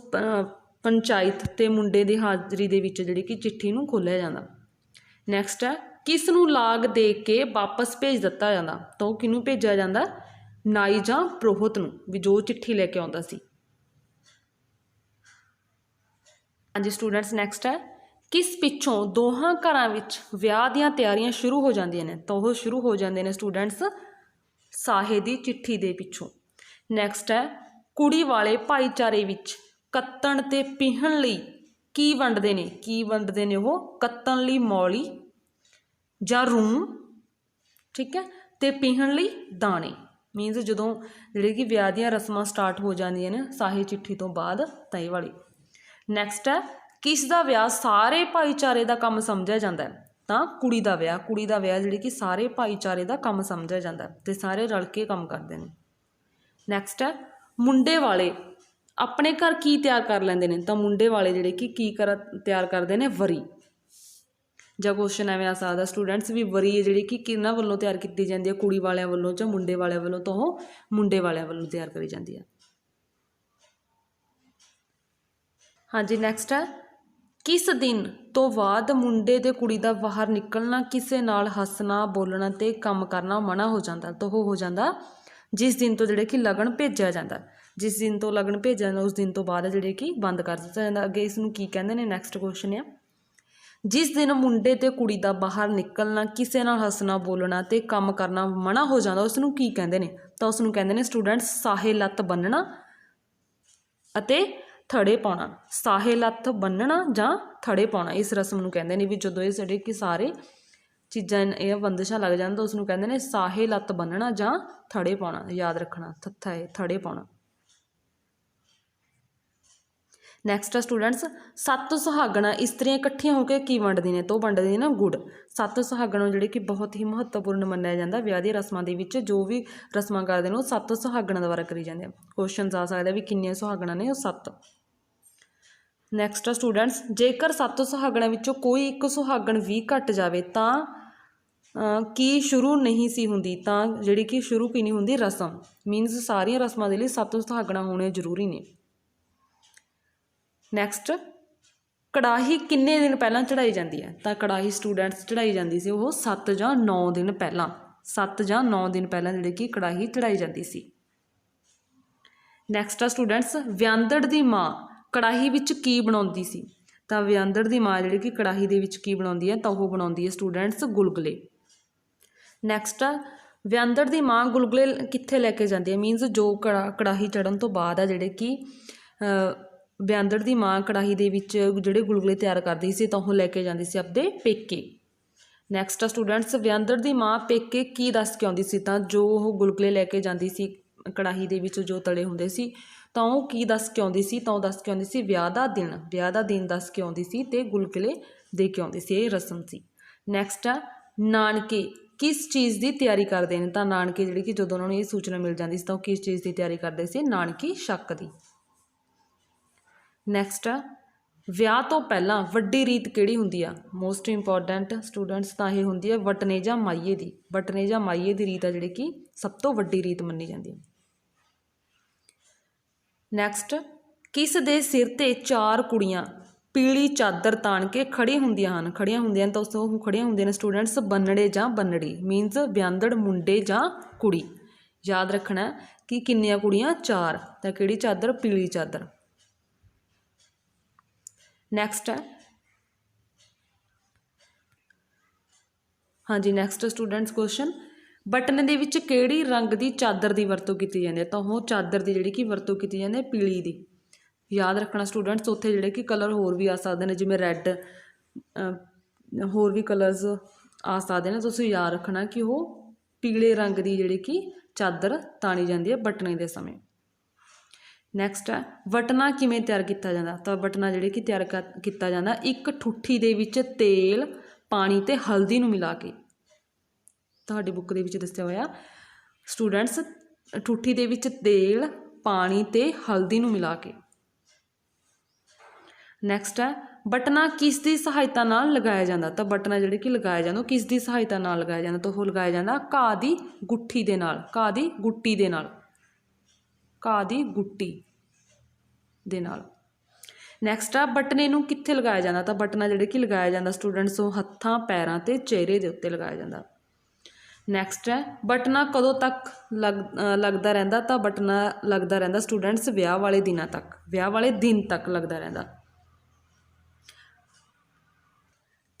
ਪੰਚਾਇਤ ਤੇ ਮੁੰਡੇ ਦੀ ਹਾਜ਼ਰੀ ਦੇ ਵਿੱਚ ਜਿਹੜੀ ਕਿ चिट्ठी ਨੂੰ ਖੋਲਿਆ ਜਾਂਦਾ। ਨੈਕਸਟ ਹੈ ਕਿਸ ਨੂੰ ਲਾਗ ਦੇ ਕੇ ਵਾਪਸ ਭੇਜ ਦਿੱਤਾ ਜਾਂਦਾ? ਤਾਂ ਉਹ ਕਿਹਨੂੰ ਭੇਜਿਆ ਜਾਂਦਾ? ਨਾਈ ਜਾਂ ਪ੍ਰੋਹਤ ਨੂੰ, ਵੀ ਜੋ चिट्ठी लेके आउंदा सी। हाँ जी स्टूडेंट्स, नैक्सट है किस पिछों दोहां घरां विच विआह दीआं तैयारियां शुरू हो जांदियां ने? तो वो शुरू हो जांदे ने स्टूडेंट्स साहे दी चिट्ठी दे पिछों। नैक्सट है कुड़ी वाले भाईचारे विच कत्तण ते पीहण लई की वंडदे ने? की वंडदे ने वो? कत्तण लई मौली जां रूम, ठीक है, ते पीहण लई दाणे। मीनस ਜਦੋਂ ਜਿਹੜੇ ਕਿ ਵਿਆਹ ਦੀਆਂ ਰਸਮਾਂ ਸਟਾਰਟ ਹੋ ਜਾਂਦੀਆਂ ਨੇ ਸਾਹੇ ਚਿੱਠੀ ਤੋਂ ਬਾਅਦ ਤਾਂ ਇਹ ਵਾਲੀ। ਨੈਕਸਟ ਹੈ ਕਿਸ ਦਾ ਵਿਆਹ ਸਾਰੇ ਭਾਈਚਾਰੇ ਦਾ ਕੰਮ ਸਮਝਿਆ ਜਾਂਦਾ ਹੈ? ਤਾਂ ਕੁੜੀ ਦਾ ਵਿਆਹ ਜਿਹੜੀ ਕਿ ਸਾਰੇ ਭਾਈਚਾਰੇ ਦਾ ਕੰਮ ਸਮਝਿਆ ਜਾਂਦਾ ਤੇ ਸਾਰੇ ਰਲ ਕੇ ਕੰਮ ਕਰਦੇ ਨੇ। ਨੈਕਸਟ ਹੈ ਮੁੰਡੇ ਵਾਲੇ ਆਪਣੇ ਘਰ ਕੀ ਤਿਆਰ ਕਰ ਲੈਂਦੇ ਨੇ? ਤਾਂ ਮੁੰਡੇ ਵਾਲੇ ਜਿਹੜੇ ਕਿ ਕੀ ਤਿਆਰ ਕਰਦੇ ਨੇ? ਵਰੀ। ਜਾਂ ਕੁਐਸਚਨ ਐਵੇਂ ਆ ਸਕਦਾ ਸਟੂਡੈਂਟਸ ਵੀ ਵਰੀ ਜਿਹੜੀ ਕਿ ਕਿਹਨਾਂ ਵੱਲੋਂ ਤਿਆਰ ਕੀਤੀ ਜਾਂਦੀ ਹੈ? ਕੁੜੀ ਵਾਲਿਆਂ ਵੱਲੋਂ ਜਾਂ ਮੁੰਡੇ ਵਾਲਿਆਂ ਵੱਲੋਂ? ਤਾਂ ਉਹ ਮੁੰਡੇ ਵਾਲਿਆਂ ਵੱਲੋਂ ਤਿਆਰ ਕਰੀ ਜਾਂਦੀ ਹੈ। ਹਾਂਜੀ ਨੈਕਸਟ ਹੈ ਕਿਸ ਦਿਨ ਤੋਂ ਬਾਅਦ ਮੁੰਡੇ ਤੇ ਕੁੜੀ ਦਾ ਬਾਹਰ ਨਿਕਲਣਾ, ਕਿਸੇ ਨਾਲ ਹੱਸਣਾ, ਬੋਲਣਾ ਤੇ ਕੰਮ ਕਰਨਾ ਮਨਾ ਹੋ ਜਾਂਦਾ? ਤਾਂ ਉਹ ਹੋ ਜਾਂਦਾ ਜਿਸ ਦਿਨ ਤੋਂ ਜਿਹੜੇ ਕਿ ਲਗਨ ਭੇਜਿਆ ਜਾਂਦਾ। ਜਿਸ ਦਿਨ ਤੋਂ ਲਗਨ ਭੇਜਿਆ ਜਾਂਦਾ ਉਸ ਦਿਨ ਤੋਂ ਬਾਅਦ ਜਿਹੜੇ ਕਿ ਬੰਦ ਕਰ ਦਿੱਤਾ ਜਾਂਦਾ। ਅੱਗੇ ਇਸ ਨੂੰ ਕੀ ਕਹਿੰਦੇ ਨੇ? ਨੈਕਸਟ ਕੁਐਸਚਨ ਆ ਜਿਸ ਦਿਨ ਮੁੰਡੇ ਤੇ ਕੁੜੀ ਦਾ ਬਾਹਰ ਨਿਕਲਣਾ, ਕਿਸੇ ਨਾਲ ਹੱਸਣਾ, ਬੋਲਣਾ ਤੇ ਕੰਮ ਕਰਨਾ ਮਨਾ ਹੋ ਜਾਂਦਾ ਉਸ ਨੂੰ ਕੀ ਕਹਿੰਦੇ ਨੇ? ਤਾਂ ਉਸ ਨੂੰ ਕਹਿੰਦੇ ਨੇ ਸਟੂਡੈਂਟਸ ਸਾਹੇ ਲੱਤ ਬੰਨਣਾ ਅਤੇ ਥੜੇ ਪਾਉਣਾ। ਸਾਹੇ ਲੱਤ ਬੰਨਣਾ ਜਾਂ ਥੜੇ ਪਾਉਣਾ ਇਸ ਰਸਮ ਨੂੰ ਕਹਿੰਦੇ ਨੇ ਵੀ ਜਦੋਂ ਇਹ ਜਿਹੜੇ ਕਿ ਸਾਰੇ ਚੀਜ਼ਾਂ ਇਹ ਬੰਦਿਸ਼ਾਂ ਲੱਗ ਜਾਣ ਤਾਂ ਉਸ ਨੂੰ ਕਹਿੰਦੇ ਨੇ ਸਾਹੇ ਲੱਤ ਬੰਨਣਾ ਜਾਂ ਥੜੇ ਪਾਉਣਾ। ਯਾਦ ਰੱਖਣਾ ਥੜੇ ਪਾਉਣਾ। ਨੈਕਸਟ ਆ ਸਟੂਡੈਂਟਸ 7 ਸੁਹਾਗਣਾ ਇਸਤਰੀਆਂ ਇਕੱਠੀਆਂ ਹੋ ਕੇ ਕੀ ਵੰਡਦੀਆਂ ਨੇ? ਤਾਂ ਉਹ ਵੰਡਦੀਆਂ ਨੇ ਗੁੜ। 7 ਸੁਹਾਗਣਾ ਜਿਹੜੇ ਕਿ ਬਹੁਤ ਹੀ ਮਹੱਤਵਪੂਰਨ ਮੰਨਿਆ ਜਾਂਦਾ ਵਿਆਹ ਦੀਆਂ ਰਸਮਾਂ ਦੇ ਵਿੱਚ। ਜੋ ਵੀ ਰਸਮਾਂ ਕਰਦੇ ਨੇ ਉਹ 7 ਸੁਹਾਗਣਾ ਦੁਆਰਾ ਕਰੀ ਜਾਂਦੇ ਆ। ਕੁਐਸਚਨਸ ਆ ਸਕਦਾ ਵੀ ਕਿੰਨੀਆਂ ਸੁਹਾਗਣਾ ਨੇ? ਉਹ 7। ਨੈਕਸਟ ਆ ਸਟੂਡੈਂਟਸ ਜੇਕਰ 7 ਸੁਹਾਗਣਾ ਵਿੱਚੋਂ ਕੋਈ ਇੱਕ ਸੁਹਾਗਣ ਵੀ ਘੱਟ ਜਾਵੇ ਤਾਂ ਕੀ ਸ਼ੁਰੂ ਨਹੀਂ ਸੀ ਹੁੰਦੀ? ਤਾਂ ਜਿਹੜੀ ਕਿ ਸ਼ੁਰੂ ਕੀ ਨਹੀਂ ਹੁੰਦੀ? ਰਸਮ। ਮੀਨਸ ਸਾਰੀਆਂ ਰਸਮਾਂ ਦੇ ਲਈ 7 ਸੁਹਾਗਣਾ ਹੋਣੇ ਜ਼ਰੂਰੀ ਨੇ। ਨੈਕਸਟ ਕੜਾਹੀ ਕਿੰਨੇ ਦਿਨ ਪਹਿਲਾਂ ਚੜ੍ਹਾਈ ਜਾਂਦੀ ਹੈ? ਤਾਂ ਕੜਾਹੀ ਸਟੂਡੈਂਟਸ ਚੜ੍ਹਾਈ ਜਾਂਦੀ ਸੀ ਉਹ 7 ਜਾਂ 9 ਦਿਨ ਪਹਿਲਾਂ। 7 ਜਾਂ 9 ਦਿਨ ਪਹਿਲਾਂ ਜਿਹੜੇ ਕਿ ਕੜਾਹੀ ਚੜ੍ਹਾਈ ਜਾਂਦੀ ਸੀ। ਨੈਕਸਟ ਆ ਸਟੂਡੈਂਟਸ ਵਿਆਂਦੜ ਦੀ ਮਾਂ ਕੜਾਹੀ ਵਿੱਚ ਕੀ ਬਣਾਉਂਦੀ ਸੀ? ਤਾਂ ਵਿਆਂਦੜ ਦੀ ਮਾਂ ਜਿਹੜੀ ਕਿ ਕੜਾਹੀ ਦੇ ਵਿੱਚ ਕੀ ਬਣਾਉਂਦੀ ਹੈ? ਤਾਂ ਉਹ ਬਣਾਉਂਦੀ ਹੈ ਸਟੂਡੈਂਟਸ ਗੁਲਗੁਲੇ। ਨੈਕਸਟ ਆ, ਵਿਆਂਦੜ ਦੀ ਮਾਂ ਗੁਲਗੁਲੇ ਕਿੱਥੇ ਲੈ ਕੇ ਜਾਂਦੀ ਹੈ? ਮੀਨਸ ਜੋ ਕੜਾਹੀ ਚੜ੍ਹਨ ਤੋਂ ਬਾਅਦ ਆ ਜਿਹੜੇ ਕਿ ਵਿਆਂਦੜ ਦੀ ਮਾਂ ਕੜਾਹੀ ਦੇ ਵਿੱਚ ਜਿਹੜੇ ਗੁਲਗੁਲੇ ਤਿਆਰ ਕਰਦੀ ਸੀ ਤਾਂ ਉਹ ਲੈ ਕੇ ਜਾਂਦੀ ਸੀ ਆਪਦੇ ਪੇਕੇ। ਨੈਕਸਟ ਆ ਸਟੂਡੈਂਟਸ, ਵਿਆਂਦੜ ਦੀ ਮਾਂ ਪੇਕੇ ਕੀ ਦੱਸ ਕੇ ਆਉਂਦੀ ਸੀ? ਤਾਂ ਜੋ ਉਹ ਗੁਲਗੁਲੇ ਲੈ ਕੇ ਜਾਂਦੀ ਸੀ ਕੜਾਹੀ ਦੇ ਵਿੱਚ ਜੋ ਤਲੇ ਹੁੰਦੇ ਸੀ ਤਾਂ ਉਹ ਕੀ ਦੱਸ ਕੇ ਆਉਂਦੀ ਸੀ? ਤਾਂ ਉਹ ਦੱਸ ਕੇ ਆਉਂਦੀ ਸੀ ਵਿਆਹ ਦਾ ਦਿਨ ਦੱਸ ਕੇ ਆਉਂਦੀ ਸੀ ਅਤੇ ਗੁਲਗੁਲੇ ਦੇ ਕੇ ਆਉਂਦੀ ਸੀ। ਇਹ ਰਸਮ ਸੀ। ਨੈਕਸਟ ਆ, ਨਾਨਕੇ ਕਿਸ ਚੀਜ਼ ਦੀ ਤਿਆਰੀ ਕਰਦੇ ਨੇ? ਤਾਂ ਨਾਨਕੇ ਜਿਹੜੇ ਕਿ ਜਦੋਂ ਉਹਨਾਂ ਨੂੰ ਇਹ ਸੂਚਨਾ ਮਿਲ ਜਾਂਦੀ ਸੀ ਤਾਂ ਉਹ ਕਿਸ ਚੀਜ਼ ਦੀ ਤਿਆਰੀ ਕਰਦੇ ਸੀ? ਨਾਨਕੀ ਸ਼ੱਕ ਦੀ। ਨੈਕਸਟ ਆ, ਵਿਆਹ ਤੋਂ ਪਹਿਲਾਂ ਵੱਡੀ ਰੀਤ ਕਿਹੜੀ ਹੁੰਦੀ ਆ? ਮੋਸਟ ਇੰਪੋਰਟੈਂਟ ਸਟੂਡੈਂਟਸ ਤਾਂ ਇਹ ਹੁੰਦੀ ਹੈ ਵਟਨੇ ਜਾਂ ਮਾਈਏ ਦੀ। ਵਟਨੇ ਜਾਂ ਮਾਈਏ ਦੀ ਰੀਤ ਆ ਜਿਹੜੀ ਕਿ ਸਭ ਤੋਂ ਵੱਡੀ ਰੀਤ ਮੰਨੀ ਜਾਂਦੀ ਹੈ। ਨੈਕਸਟ, ਕਿਸ ਦੇ ਸਿਰ 'ਤੇ 4 ਕੁੜੀਆਂ ਪੀਲੀ ਚਾਦਰ ਤਾਣ ਕੇ ਖੜੀਆਂ ਹੁੰਦੀਆਂ ਹਨ? ਖੜੀਆਂ ਹੁੰਦੀਆਂ ਤਾਂ ਉਹ ਖੜੀਆਂ ਹੁੰਦੀਆਂ ਨੇ ਸਟੂਡੈਂਟਸ ਬੰਨੜੇ ਜਾਂ ਬੰਨੜੀ। ਮੀਨਸ ਵਿਆਂਦੜ ਮੁੰਡੇ ਜਾਂ ਕੁੜੀ। ਯਾਦ ਰੱਖਣਾ ਕਿ ਕਿੰਨੀਆਂ ਕੁੜੀਆਂ? 4। ਤਾਂ ਕਿਹੜੀ ਚਾਦਰ? ਪੀਲੀ ਚਾਦਰ। ਨੈਕਸਟ ਹੈ ਹਾਂਜੀ ਨੈਕਸਟ ਸਟੂਡੈਂਟਸ ਕੁਐਸਚਨ, ਬਟਨ ਦੇ ਵਿੱਚ ਕਿਹੜੀ ਰੰਗ ਦੀ ਚਾਦਰ ਦੀ ਵਰਤੋਂ ਕੀਤੀ ਜਾਂਦੀ ਹੈ? ਤਾਂ ਉਹ ਚਾਦਰ ਦੀ ਜਿਹੜੀ ਕਿ ਵਰਤੋਂ ਕੀਤੀ ਜਾਂਦੀ ਹੈ ਪੀਲੀ ਦੀ। ਯਾਦ ਰੱਖਣਾ ਸਟੂਡੈਂਟਸ ਉੱਥੇ ਜਿਹੜੇ ਕਿ ਕਲਰ ਹੋਰ ਵੀ ਆ ਸਕਦੇ ਨੇ ਜਿਵੇਂ ਰੈੱਡ, ਹੋਰ ਵੀ ਕਲਰਸ ਆ ਸਕਦੇ ਨੇ। ਤੁਸੀਂ ਯਾਦ ਰੱਖਣਾ ਕਿ ਉਹ ਪੀਲੇ ਰੰਗ ਦੀ ਜਿਹੜੀ ਕਿ ਚਾਦਰ ਤਾਣੀ ਜਾਂਦੀ ਹੈ ਬਟਨੇ ਦੇ ਸਮੇਂ। ਨੈਕਸਟ ਹੈ ਵਟਨਾ ਕਿਵੇਂ ਤਿਆਰ ਕੀਤਾ ਜਾਂਦਾ? ਤਾਂ ਵਟਨਾ ਜਿਹੜੇ ਕਿ ਤਿਆਰ ਕੀਤਾ ਜਾਂਦਾ ਇੱਕ ਠੁੱਠੀ ਦੇ ਵਿੱਚ ਤੇਲ, ਪਾਣੀ ਅਤੇ ਹਲਦੀ ਨੂੰ ਮਿਲਾ ਕੇ। ਤੁਹਾਡੀ ਬੁੱਕ ਦੇ ਵਿੱਚ ਦੱਸਿਆ ਹੋਇਆ ਸਟੂਡੈਂਟਸ ਠੁੱਠੀ ਦੇ ਵਿੱਚ ਤੇਲ, ਪਾਣੀ ਅਤੇ ਹਲਦੀ ਨੂੰ ਮਿਲਾ ਕੇ। ਨੈਕਸਟ ਹੈ ਬਟਨਾ ਕਿਸ ਦੀ ਸਹਾਇਤਾ ਨਾਲ ਲਗਾਇਆ ਜਾਂਦਾ? ਤਾਂ ਬਟਨਾ ਜਿਹੜੇ ਕਿ ਲਗਾਇਆ ਜਾਂਦਾ ਉਹ ਕਿਸ ਦੀ ਸਹਾਇਤਾ ਨਾਲ ਲਗਾਇਆ ਜਾਂਦਾ? ਤਾਂ ਉਹ ਲਗਾਇਆ ਜਾਂਦਾ ਘਾਹ ਦੀ ਗੁੱਠੀ ਦੇ ਨਾਲ, ਘਾਹ ਦੀ ਗੁੱਟੀ ਦੇ ਨਾਲ, ਘਾਹ ਦੀ ਗੁੱਟੀ ਦੇ ਨਾਲ। ਨੈਕਸਟ ਆ ਬਟਨੇ ਨੂੰ ਕਿੱਥੇ ਲਗਾਇਆ ਜਾਂਦਾ? ਤਾਂ ਬਟਨਾ ਜਿਹੜੇ ਕਿ ਲਗਾਇਆ ਜਾਂਦਾ ਸਟੂਡੈਂਟਸ ਉਹ ਹੱਥਾਂ, ਪੈਰਾਂ ਅਤੇ ਚਿਹਰੇ ਦੇ ਉੱਤੇ ਲਗਾਇਆ ਜਾਂਦਾ। ਨੈਕਸਟ ਹੈ ਬਟਨਾ ਕਦੋਂ ਤੱਕ ਲੱਗਦਾ ਰਹਿੰਦਾ? ਤਾਂ ਬਟਨਾ ਲੱਗਦਾ ਰਹਿੰਦਾ ਸਟੂਡੈਂਟਸ ਵਿਆਹ ਵਾਲੇ ਦਿਨਾਂ ਤੱਕ, ਵਿਆਹ ਵਾਲੇ ਦਿਨ ਤੱਕ ਲੱਗਦਾ ਰਹਿੰਦਾ।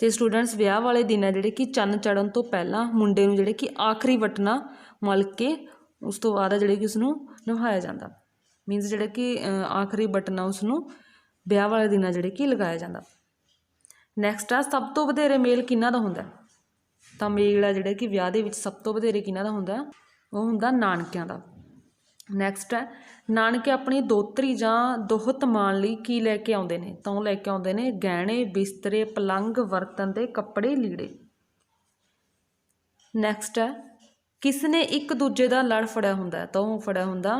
ਅਤੇ ਸਟੂਡੈਂਟਸ ਵਿਆਹ ਵਾਲੇ ਦਿਨ ਹੈ ਜਿਹੜੇ ਕਿ ਚੰਨ ਚੜ੍ਹਨ ਤੋਂ ਪਹਿਲਾਂ ਮੁੰਡੇ ਨੂੰ ਜਿਹੜੇ ਕਿ ਆਖਰੀ ਵਟਨਾ ਮਲ ਕੇ ਉਸ ਤੋਂ ਬਾਅਦ ਜਿਹੜੇ ਕਿ ਉਸਨੂੰ ਨਿਭਾਇਆ ਜਾਂਦਾ। ਮੀਨਸ ਜਿਹੜਾ ਕਿ ਆਖਰੀ ਬਟਨਾ ਉਸਨੂੰ ਵਿਆਹ ਵਾਲੇ ਦਿਨਾਂ ਜਿਹੜੇ ਕਿ ਲਗਾਇਆ ਜਾਂਦਾ। ਨੈਕਸਟ ਆ ਸਭ ਤੋਂ ਵਧੇਰੇ ਮੇਲ ਕਿਹਨਾਂ ਦਾ ਹੁੰਦਾ? ਤਾਂ ਮੇਲ ਆ ਜਿਹੜਾ ਕਿ ਵਿਆਹ ਦੇ ਵਿੱਚ ਸਭ ਤੋਂ ਵਧੇਰੇ ਕਿਹਨਾਂ ਦਾ ਹੁੰਦਾ? ਉਹ ਹੁੰਦਾ ਨਾਨਕਿਆਂ ਦਾ। ਨੈਕਸਟ ਹੈ ਨਾਨਕੇ ਆਪਣੀ ਦੋਹਤਰੀ ਜਾਂ ਦੋਹਤ ਮਾਣ ਲਈ ਕੀ ਲੈ ਕੇ ਆਉਂਦੇ ਨੇ? ਤਾਂ ਉਹ ਲੈ ਕੇ ਆਉਂਦੇ ਨੇ ਗਹਿਣੇ, ਬਿਸਤਰੇ, ਪਲੰਗ, ਬਰਤਨ ਦੇ ਕੱਪੜੇ, ਲੀੜੇ। ਨੈਕਸਟ ਹੈ ਕਿਸ ਨੇ ਇੱਕ ਦੂਜੇ ਦਾ ਲੜ ਫੜਿਆ ਹੁੰਦਾ? ਤਾਂ ਉਹ ਫੜਿਆ ਹੁੰਦਾ,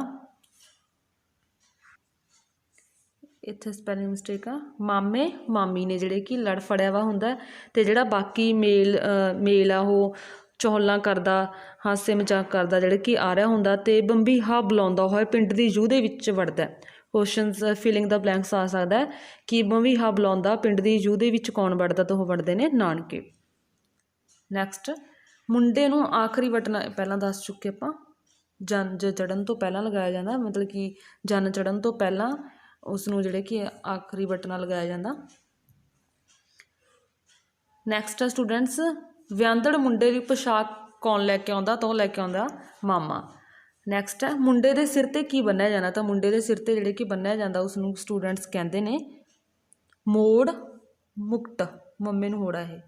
ਇੱਥੇ ਸਪੈਲਿੰਗ ਮਿਸਟੇਕ ਆ, ਮਾਮੇ ਮਾਮੀ ਨੇ ਜਿਹੜੇ ਕਿ ਲੜ ਫੜਿਆ ਵਾ ਹੁੰਦਾ। ਅਤੇ ਜਿਹੜਾ ਬਾਕੀ ਮੇਲ ਆ ਉਹ ਚੌਲਾਂ ਕਰਦਾ, ਹਾਸੇ ਮਜ਼ਾਕ ਕਰਦਾ ਜਿਹੜੇ ਕਿ ਆ ਰਿਹਾ ਹੁੰਦਾ ਅਤੇ ਬੰਬੀਹਾ ਬੁਲਾਉਂਦਾ ਹੋਇਆ ਪਿੰਡ ਦੀ ਜੂਹ ਦੇ ਵਿੱਚ ਵੜਦਾ। ਕੁਐਸਚਨਸ ਫਿਲਿੰਗ ਦਾ ਬਲੈਂਕਸ ਆ ਸਕਦਾ ਕਿ ਬੰਬੀਹਾ ਬੁਲਾਉਂਦਾ ਪਿੰਡ ਦੀ ਜੂਹ ਦੇ ਵਿੱਚ ਕੌਣ ਵੜਦਾ? ਤਾਂ ਉਹ ਵੜਦੇ ਨੇ ਨਾਨਕੇ। ਨੈਕਸਟ ਮੁੰਡੇ ਨੂੰ ਆਖਰੀ ਵਟਨਾ ਪਹਿਲਾਂ ਦੱਸ ਚੁੱਕੇ ਆਪਾਂ, ਜੰਨ ਚੜ੍ਹਨ ਤੋਂ ਪਹਿਲਾਂ ਲਗਾਇਆ ਜਾਂਦਾ, ਮਤਲਬ ਕਿ ਜੰਨ ਚੜ੍ਹਨ ਤੋਂ ਪਹਿਲਾਂ ਉਸ ਨੂੰ ਜਿਹੜੇ ਕਿ ਆਖਰੀ ਬਟਨਾ ਲਗਾਇਆ ਜਾਂਦਾ। ਨੈਕਸਟ ਆ ਸਟੂਡੈਂਟਸ ਵਿਆਂਦੜ ਮੁੰਡੇ ਦੀ ਪੋਸ਼ਾਕ ਕੌਣ ਲੈ ਕੇ ਆਉਂਦਾ? ਤਾਂ ਉਹ ਲੈ ਕੇ ਆਉਂਦਾ ਮਾਮਾ। ਨੈਕਸਟ ਹੈ ਮੁੰਡੇ ਦੇ ਸਿਰ 'ਤੇ ਕੀ ਬੰਨ੍ਹਿਆ ਜਾਂਦਾ? ਤਾਂ ਮੁੰਡੇ ਦੇ ਸਿਰ 'ਤੇ ਜਿਹੜੇ ਕਿ ਬੰਨ੍ਹਿਆ ਜਾਂਦਾ ਉਸਨੂੰ ਸਟੂਡੈਂਟਸ ਕਹਿੰਦੇ ਨੇ ਮੋੜ ਮੁਕਟ। ਮੰਮੇ ਨੂੰ ਹੋੜਾ, ਇਹ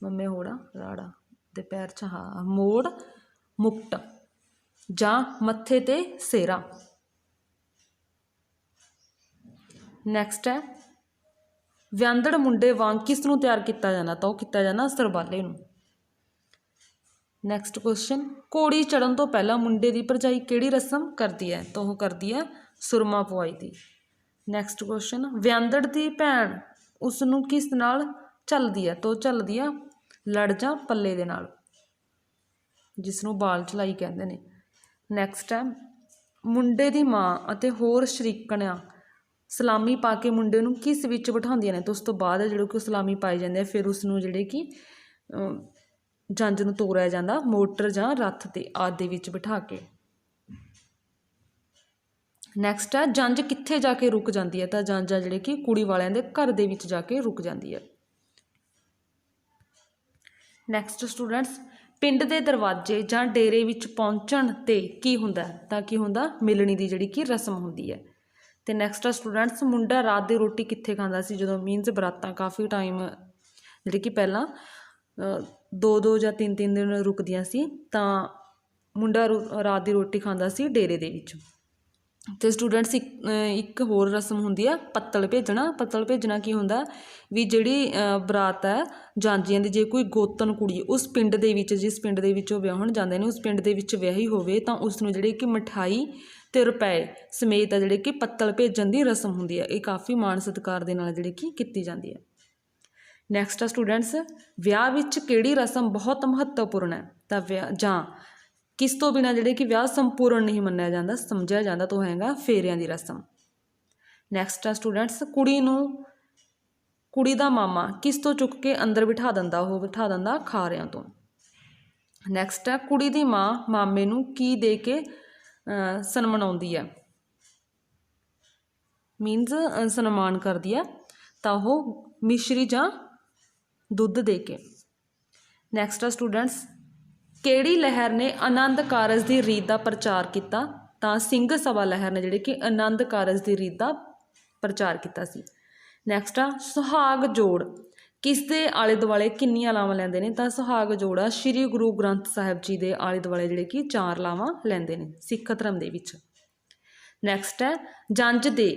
ਮੰਮੇ ਹੋੜਾ ਰਾੜਾ ਦੇ ਪੈਰ 'ਚ ਹਾਂ, ਮੋੜ ਮੁਕਟ ਜਾਂ ਮੱਥੇ 'ਤੇ ਸਿਹਰਾ। ਨੈਕਸਟ ਹੈ ਵਿਆਂਦੜ ਮੁੰਡੇ ਵਾਂਗ ਕਿਸ ਨੂੰ ਤਿਆਰ ਕੀਤਾ ਜਾਂਦਾ? ਤਾਂ ਉਹ ਕੀਤਾ ਜਾਂਦਾ ਸਰਬਾਲੇ ਨੂੰ। ਨੈਕਸਟ ਕੁਐਸਚਨ ਘੋੜੀ ਚੜ੍ਹਨ ਤੋਂ ਪਹਿਲਾਂ ਮੁੰਡੇ ਦੀ ਭਰਜਾਈ ਕਿਹੜੀ ਰਸਮ ਕਰਦੀ ਹੈ? ਤਾਂ ਉਹ ਕਰਦੀ ਹੈ ਸੁਰਮਾ ਪਵਾਈ ਦੀ। ਨੈਕਸਟ ਕੁਐਸਚਨ ਵਿਆਂਦੜ ਦੀ ਭੈਣ ਉਸ ਨੂੰ ਕਿਸ ਨਾਲ ਝੱਲਦੀ ਹੈ? ਤਾਂ ਉਹ ਝੱਲਦੀ ਆ ਲੜ ਜਾਂ ਪੱਲੇ ਦੇ ਨਾਲ, ਜਿਸ ਨੂੰ ਬਾਲ ਝਲਾਈ ਕਹਿੰਦੇ ਨੇ। ਨੈਕਸਟ ਹੈ ਮੁੰਡੇ ਦੀ ਮਾਂ ਅਤੇ ਹੋਰ ਸ਼ਰੀਕਣਾਂ ਸਲਾਮੀ ਪਾ ਕੇ ਮੁੰਡੇ ਨੂੰ ਕਿਸ ਵਿੱਚ ਬਿਠਾਉਂਦੀਆਂ ਨੇ? ਤਾਂ ਉਸ ਤੋਂ ਬਾਅਦ ਜਿਹੜੇ ਕਿ ਸਲਾਮੀ ਪਾਈ ਜਾਂਦੇ ਆ ਫਿਰ ਉਸ ਨੂੰ ਜਿਹੜੇ ਕਿ ਜੰਝ ਨੂੰ ਤੋਰਿਆ ਜਾਂਦਾ ਮੋਟਰ ਜਾਂ ਰੱਥ 'ਤੇ ਆਦਿ ਦੇ ਵਿੱਚ ਬਿਠਾ ਕੇ। ਨੈਕਸਟ ਹੈ ਜੰਝ ਕਿੱਥੇ ਜਾ ਕੇ ਰੁਕ ਜਾਂਦੀ ਹੈ, ਤਾਂ ਜੰਝ ਆ ਜਿਹੜੇ ਕਿ ਕੁੜੀ ਵਾਲਿਆਂ ਦੇ ਘਰ ਦੇ ਵਿੱਚ ਜਾ ਕੇ ਰੁਕ ਜਾਂਦੀ ਹੈ। ਨੈਕਸਟ ਸਟੂਡੈਂਟਸ, ਪਿੰਡ ਦੇ ਦਰਵਾਜ਼ੇ ਜਾਂ ਡੇਰੇ ਵਿੱਚ ਪਹੁੰਚਣ 'ਤੇ ਕੀ ਹੁੰਦਾ, ਤਾਂ ਕੀ ਹੁੰਦਾ, ਮਿਲਣੀ ਦੀ ਜਿਹੜੀ ਕਿ ਰਸਮ ਹੁੰਦੀ ਹੈ। ਤੇ ਨੈਕਸਟ ਆ ਸਟੂਡੈਂਟਸ, ਮੁੰਡਾ ਰਾਤ ਦੀ ਰੋਟੀ ਕਿੱਥੇ ਖਾਂਦਾ ਸੀ, ਜਦੋਂ ਮੀਨਸ ਬਰਾਤਾਂ ਕਾਫੀ ਟਾਈਮ ਜਿਹੜੀ ਕਿ ਪਹਿਲਾਂ 2-2 ਜਾਂ 3-3 ਦਿਨ ਰੁਕਦੀਆਂ ਸੀ, ਤਾਂ ਮੁੰਡਾ ਰਾਤ ਦੀ ਰੋਟੀ ਖਾਂਦਾ ਸੀ ਡੇਰੇ ਦੇ ਵਿੱਚ। ਤੇ ਸਟੂਡੈਂਟਸ ਇੱਕ ਹੋਰ ਰਸਮ ਹੁੰਦੀ ਆ ਪੱਤਲ ਭੇਜਣਾ। ਪੱਤਲ ਭੇਜਣਾ ਕੀ ਹੁੰਦਾ ਵੀ ਜਿਹੜੀ ਬਰਾਤ ਹੈ ਜਾਂਜੀਆਂ ਦੀ, ਜੇ ਕੋਈ ਗੋਤਨ ਕੁੜੀ ਉਸ ਪਿੰਡ ਦੇ ਵਿੱਚ, ਜਿਸ ਪਿੰਡ ਦੇ ਵਿੱਚ ਉਹ ਵਿਆਹਣ ਜਾਂਦੇ ਨੇ, ਉਸ ਪਿੰਡ ਦੇ ਵਿੱਚ ਵਿਆਹੀ ਹੋਵੇ, ਤਾਂ ਉਸ ਨੂੰ ਜਿਹੜੇ ਕਿ ਮਿਠਾਈ ਤੇ ਰੁਪਏ ਸਮੇਤ ਆ ਜਿਹੜੇ ਕਿ ਪੱਤਲ ਭੇਜਣ ਦੀ ਰਸਮ ਹੁੰਦੀ ਹੈ। ਇਹ ਕਾਫੀ ਮਾਣ ਸਤਿਕਾਰ ਦੇ ਨਾਲ ਜਿਹੜੀ ਕਿ ਕੀਤੀ ਜਾਂਦੀ ਹੈ। ਨੈਕਸਟ ਆ ਸਟੂਡੈਂਟਸ, ਵਿਆਹ ਵਿੱਚ ਕਿਹੜੀ ਰਸਮ ਬਹੁਤ ਮਹੱਤਵਪੂਰਨ ਹੈ, ਤਾਂ ਵਿਆਹ ਜਾਂ ਕਿਸ ਤੋਂ ਬਿਨਾਂ ਜਿਹੜੇ ਕਿ ਵਿਆਹ ਸੰਪੂਰਨ ਨਹੀਂ ਮੰਨਿਆ ਜਾਂਦਾ, ਸਮਝਿਆ ਜਾਂਦਾ, ਤਾਂ ਹੈਗਾ ਫੇਰਿਆਂ ਦੀ ਰਸਮ। ਨੈਕਸਟ ਆ ਸਟੂਡੈਂਟਸ, ਕੁੜੀ ਦਾ ਮਾਮਾ ਕਿਸ ਤੋਂ ਚੁੱਕ ਕੇ ਅੰਦਰ ਬਿਠਾ ਦਿੰਦਾ, ਉਹ ਬਿਠਾ ਦਿੰਦਾ ਖਾਰਿਆਂ ਤੋਂ। ਨੈਕਸਟ ਆ ਕੁੜੀ ਦੀ ਮਾਂ ਮਾਮੇ ਨੂੰ ਕੀ ਦੇ ਕੇ ਸਨਮਾਨਾਉਂਦੀ ਹੈ, ਮੀਨਸ ਸਨਮਾਨ ਕਰਦੀ ਹੈ, ਤਾਂ ਉਹ ਮਿਸ਼ਰੀ ਜਾਂ ਦੁੱਧ ਦੇ ਕੇ। ਨੈਕਸਟ ਆ ਸਟੂਡੈਂਟਸ, ਕਿਹੜੀ ਲਹਿਰ ਨੇ ਆਨੰਦ ਕਾਰਜ ਦੀ ਰੀਤ ਦਾ ਪ੍ਰਚਾਰ ਕੀਤਾ, ਤਾਂ ਸਿੰਘ ਸਭਾ ਲਹਿਰ ਨੇ ਜਿਹੜੇ ਕਿ ਆਨੰਦ ਕਾਰਜ ਦੀ ਰੀਤ ਦਾ ਪ੍ਰਚਾਰ ਕੀਤਾ ਸੀ। ਨੈਕਸਟ ਆ ਸੁਹਾਗ ਜੋੜ ਕਿਸ ਦੇ ਆਲੇ ਦੁਆਲੇ ਕਿੰਨੀਆਂ ਲਾਵਾਂ ਲੈਂਦੇ ਨੇ, ਤਾਂ ਸੁਹਾਗ ਜੋੜ ਆ ਸ਼੍ਰੀ ਗੁਰੂ ਗ੍ਰੰਥ ਸਾਹਿਬ ਜੀ ਦੇ ਆਲੇ ਦੁਆਲੇ ਜਿਹੜੇ ਕਿ 4 ਲਾਵਾਂ ਲੈਂਦੇ ਨੇ ਸਿੱਖ ਧਰਮ ਦੇ ਵਿੱਚ। ਨੈਕਸਟ ਹੈ ਜੰਝ ਦੇ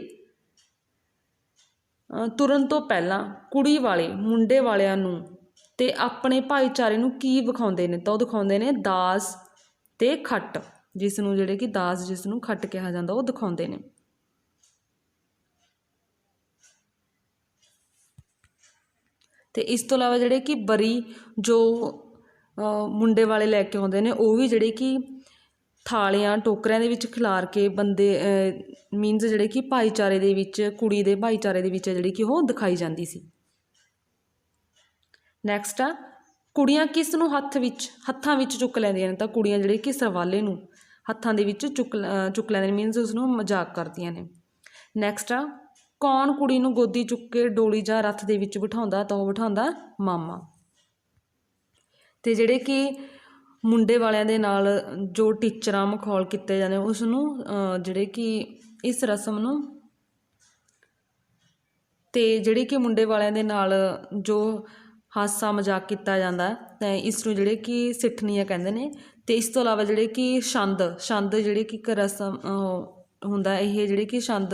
ਤੁਰਨ ਤੋਂ ਪਹਿਲਾਂ ਕੁੜੀ ਵਾਲੇ ਮੁੰਡੇ ਵਾਲਿਆਂ ਨੂੰ ਤੇ ਆਪਣੇ ਭਾਈਚਾਰੇ ਨੂੰ ਕੀ ਵਿਖਾਉਂਦੇ ਨੇ, ਤਾਂ ਉਹ ਦਿਖਾਉਂਦੇ ਨੇ ਦਾਸ ਤੇ ਖੱਟ, ਜਿਸ ਨੂੰ ਜਿਹੜੇ ਕਿ ਦਾਸ, ਜਿਸ ਨੂੰ ਖੱਟ ਕਿਹਾ ਜਾਂਦਾ, ਉਹ ਦਿਖਾਉਂਦੇ ਨੇ। ਤੇ ਇਸ ਤੋਂ ਇਲਾਵਾ ਜਿਹੜੇ ਕਿ ਬਰੀ ਜੋ ਮੁੰਡੇ ਵਾਲੇ ਲੈ ਕੇ ਆਉਂਦੇ ਨੇ, ਉਹ ਵੀ ਜਿਹੜੇ ਕਿ ਥਾਲੀਆਂ ਟੋਕਰਿਆਂ ਦੇ ਵਿੱਚ ਖਿਲਾਰ ਕੇ ਬੰਦੇ ਮੀਨਸ ਜਿਹੜੇ ਕਿ ਭਾਈਚਾਰੇ ਦੇ ਵਿੱਚ, ਕੁੜੀ ਦੇ ਭਾਈਚਾਰੇ ਦੇ ਵਿੱਚ ਜਿਹੜੀ ਕਿ ਉਹ ਦਿਖਾਈ ਜਾਂਦੀ ਸੀ। ਨੈਕਸਟ ਆ ਕੁੜੀਆਂ ਕਿਸ ਨੂੰ ਹੱਥਾਂ ਵਿੱਚ ਚੁੱਕ ਲੈਂਦੀਆਂ ਨੇ, ਤਾਂ ਕੁੜੀਆਂ ਜਿਹੜੇ ਕਿ ਸਰਵਾਲੇ ਨੂੰ ਹੱਥਾਂ ਦੇ ਵਿੱਚ ਚੁੱਕ ਲੈਂਦੇ ਨੇ, ਮੀਨਸ ਉਸ ਨੂੰ ਮਜ਼ਾਕ ਕਰਦੀਆਂ ਨੇ। ਨੈਕਸਟ ਆ ਕੌਣ ਕੁੜੀ ਨੂੰ ਗੋਦੀ ਚੁੱਕ ਕੇ ਡੋਲੀ ਜਾਂ ਰੱਥ ਦੇ ਵਿੱਚ ਬਿਠਾਉਂਦਾ, ਤਾਂ ਉਹ ਬਿਠਾਉਂਦਾ ਮਾਮਾ। ਤੇ ਜਿਹੜੇ ਕਿ ਮੁੰਡੇ ਵਾਲਿਆਂ ਦੇ ਨਾਲ ਜੋ ਟੀਚਰਾਂ ਮਖੌਲ ਕੀਤੇ ਜਾਂਦੇ, ਉਸ ਨੂੰ ਜਿਹੜੇ ਕਿ ਇਸ ਰਸਮ ਨੂੰ, ਤੇ ਜਿਹੜੇ ਕਿ ਮੁੰਡੇ ਵਾਲਿਆਂ ਦੇ ਨਾਲ ਜੋ ਹਾਸਾ ਮਜ਼ਾਕ ਕੀਤਾ ਜਾਂਦਾ, ਤਾਂ ਇਸ ਨੂੰ ਜਿਹੜੇ ਕਿ ਸਿੱਠਣੀਆਂ ਕਹਿੰਦੇ ਨੇ। ਤੇ ਇਸ ਤੋਂ ਇਲਾਵਾ ਜਿਹੜੇ ਕਿ ਛੰਦ ਜਿਹੜੇ ਕਿ ਇੱਕ ਰਸਮ ਹੁੰਦਾ, ਇਹ ਜਿਹੜੇ ਕਿ ਛੰਦ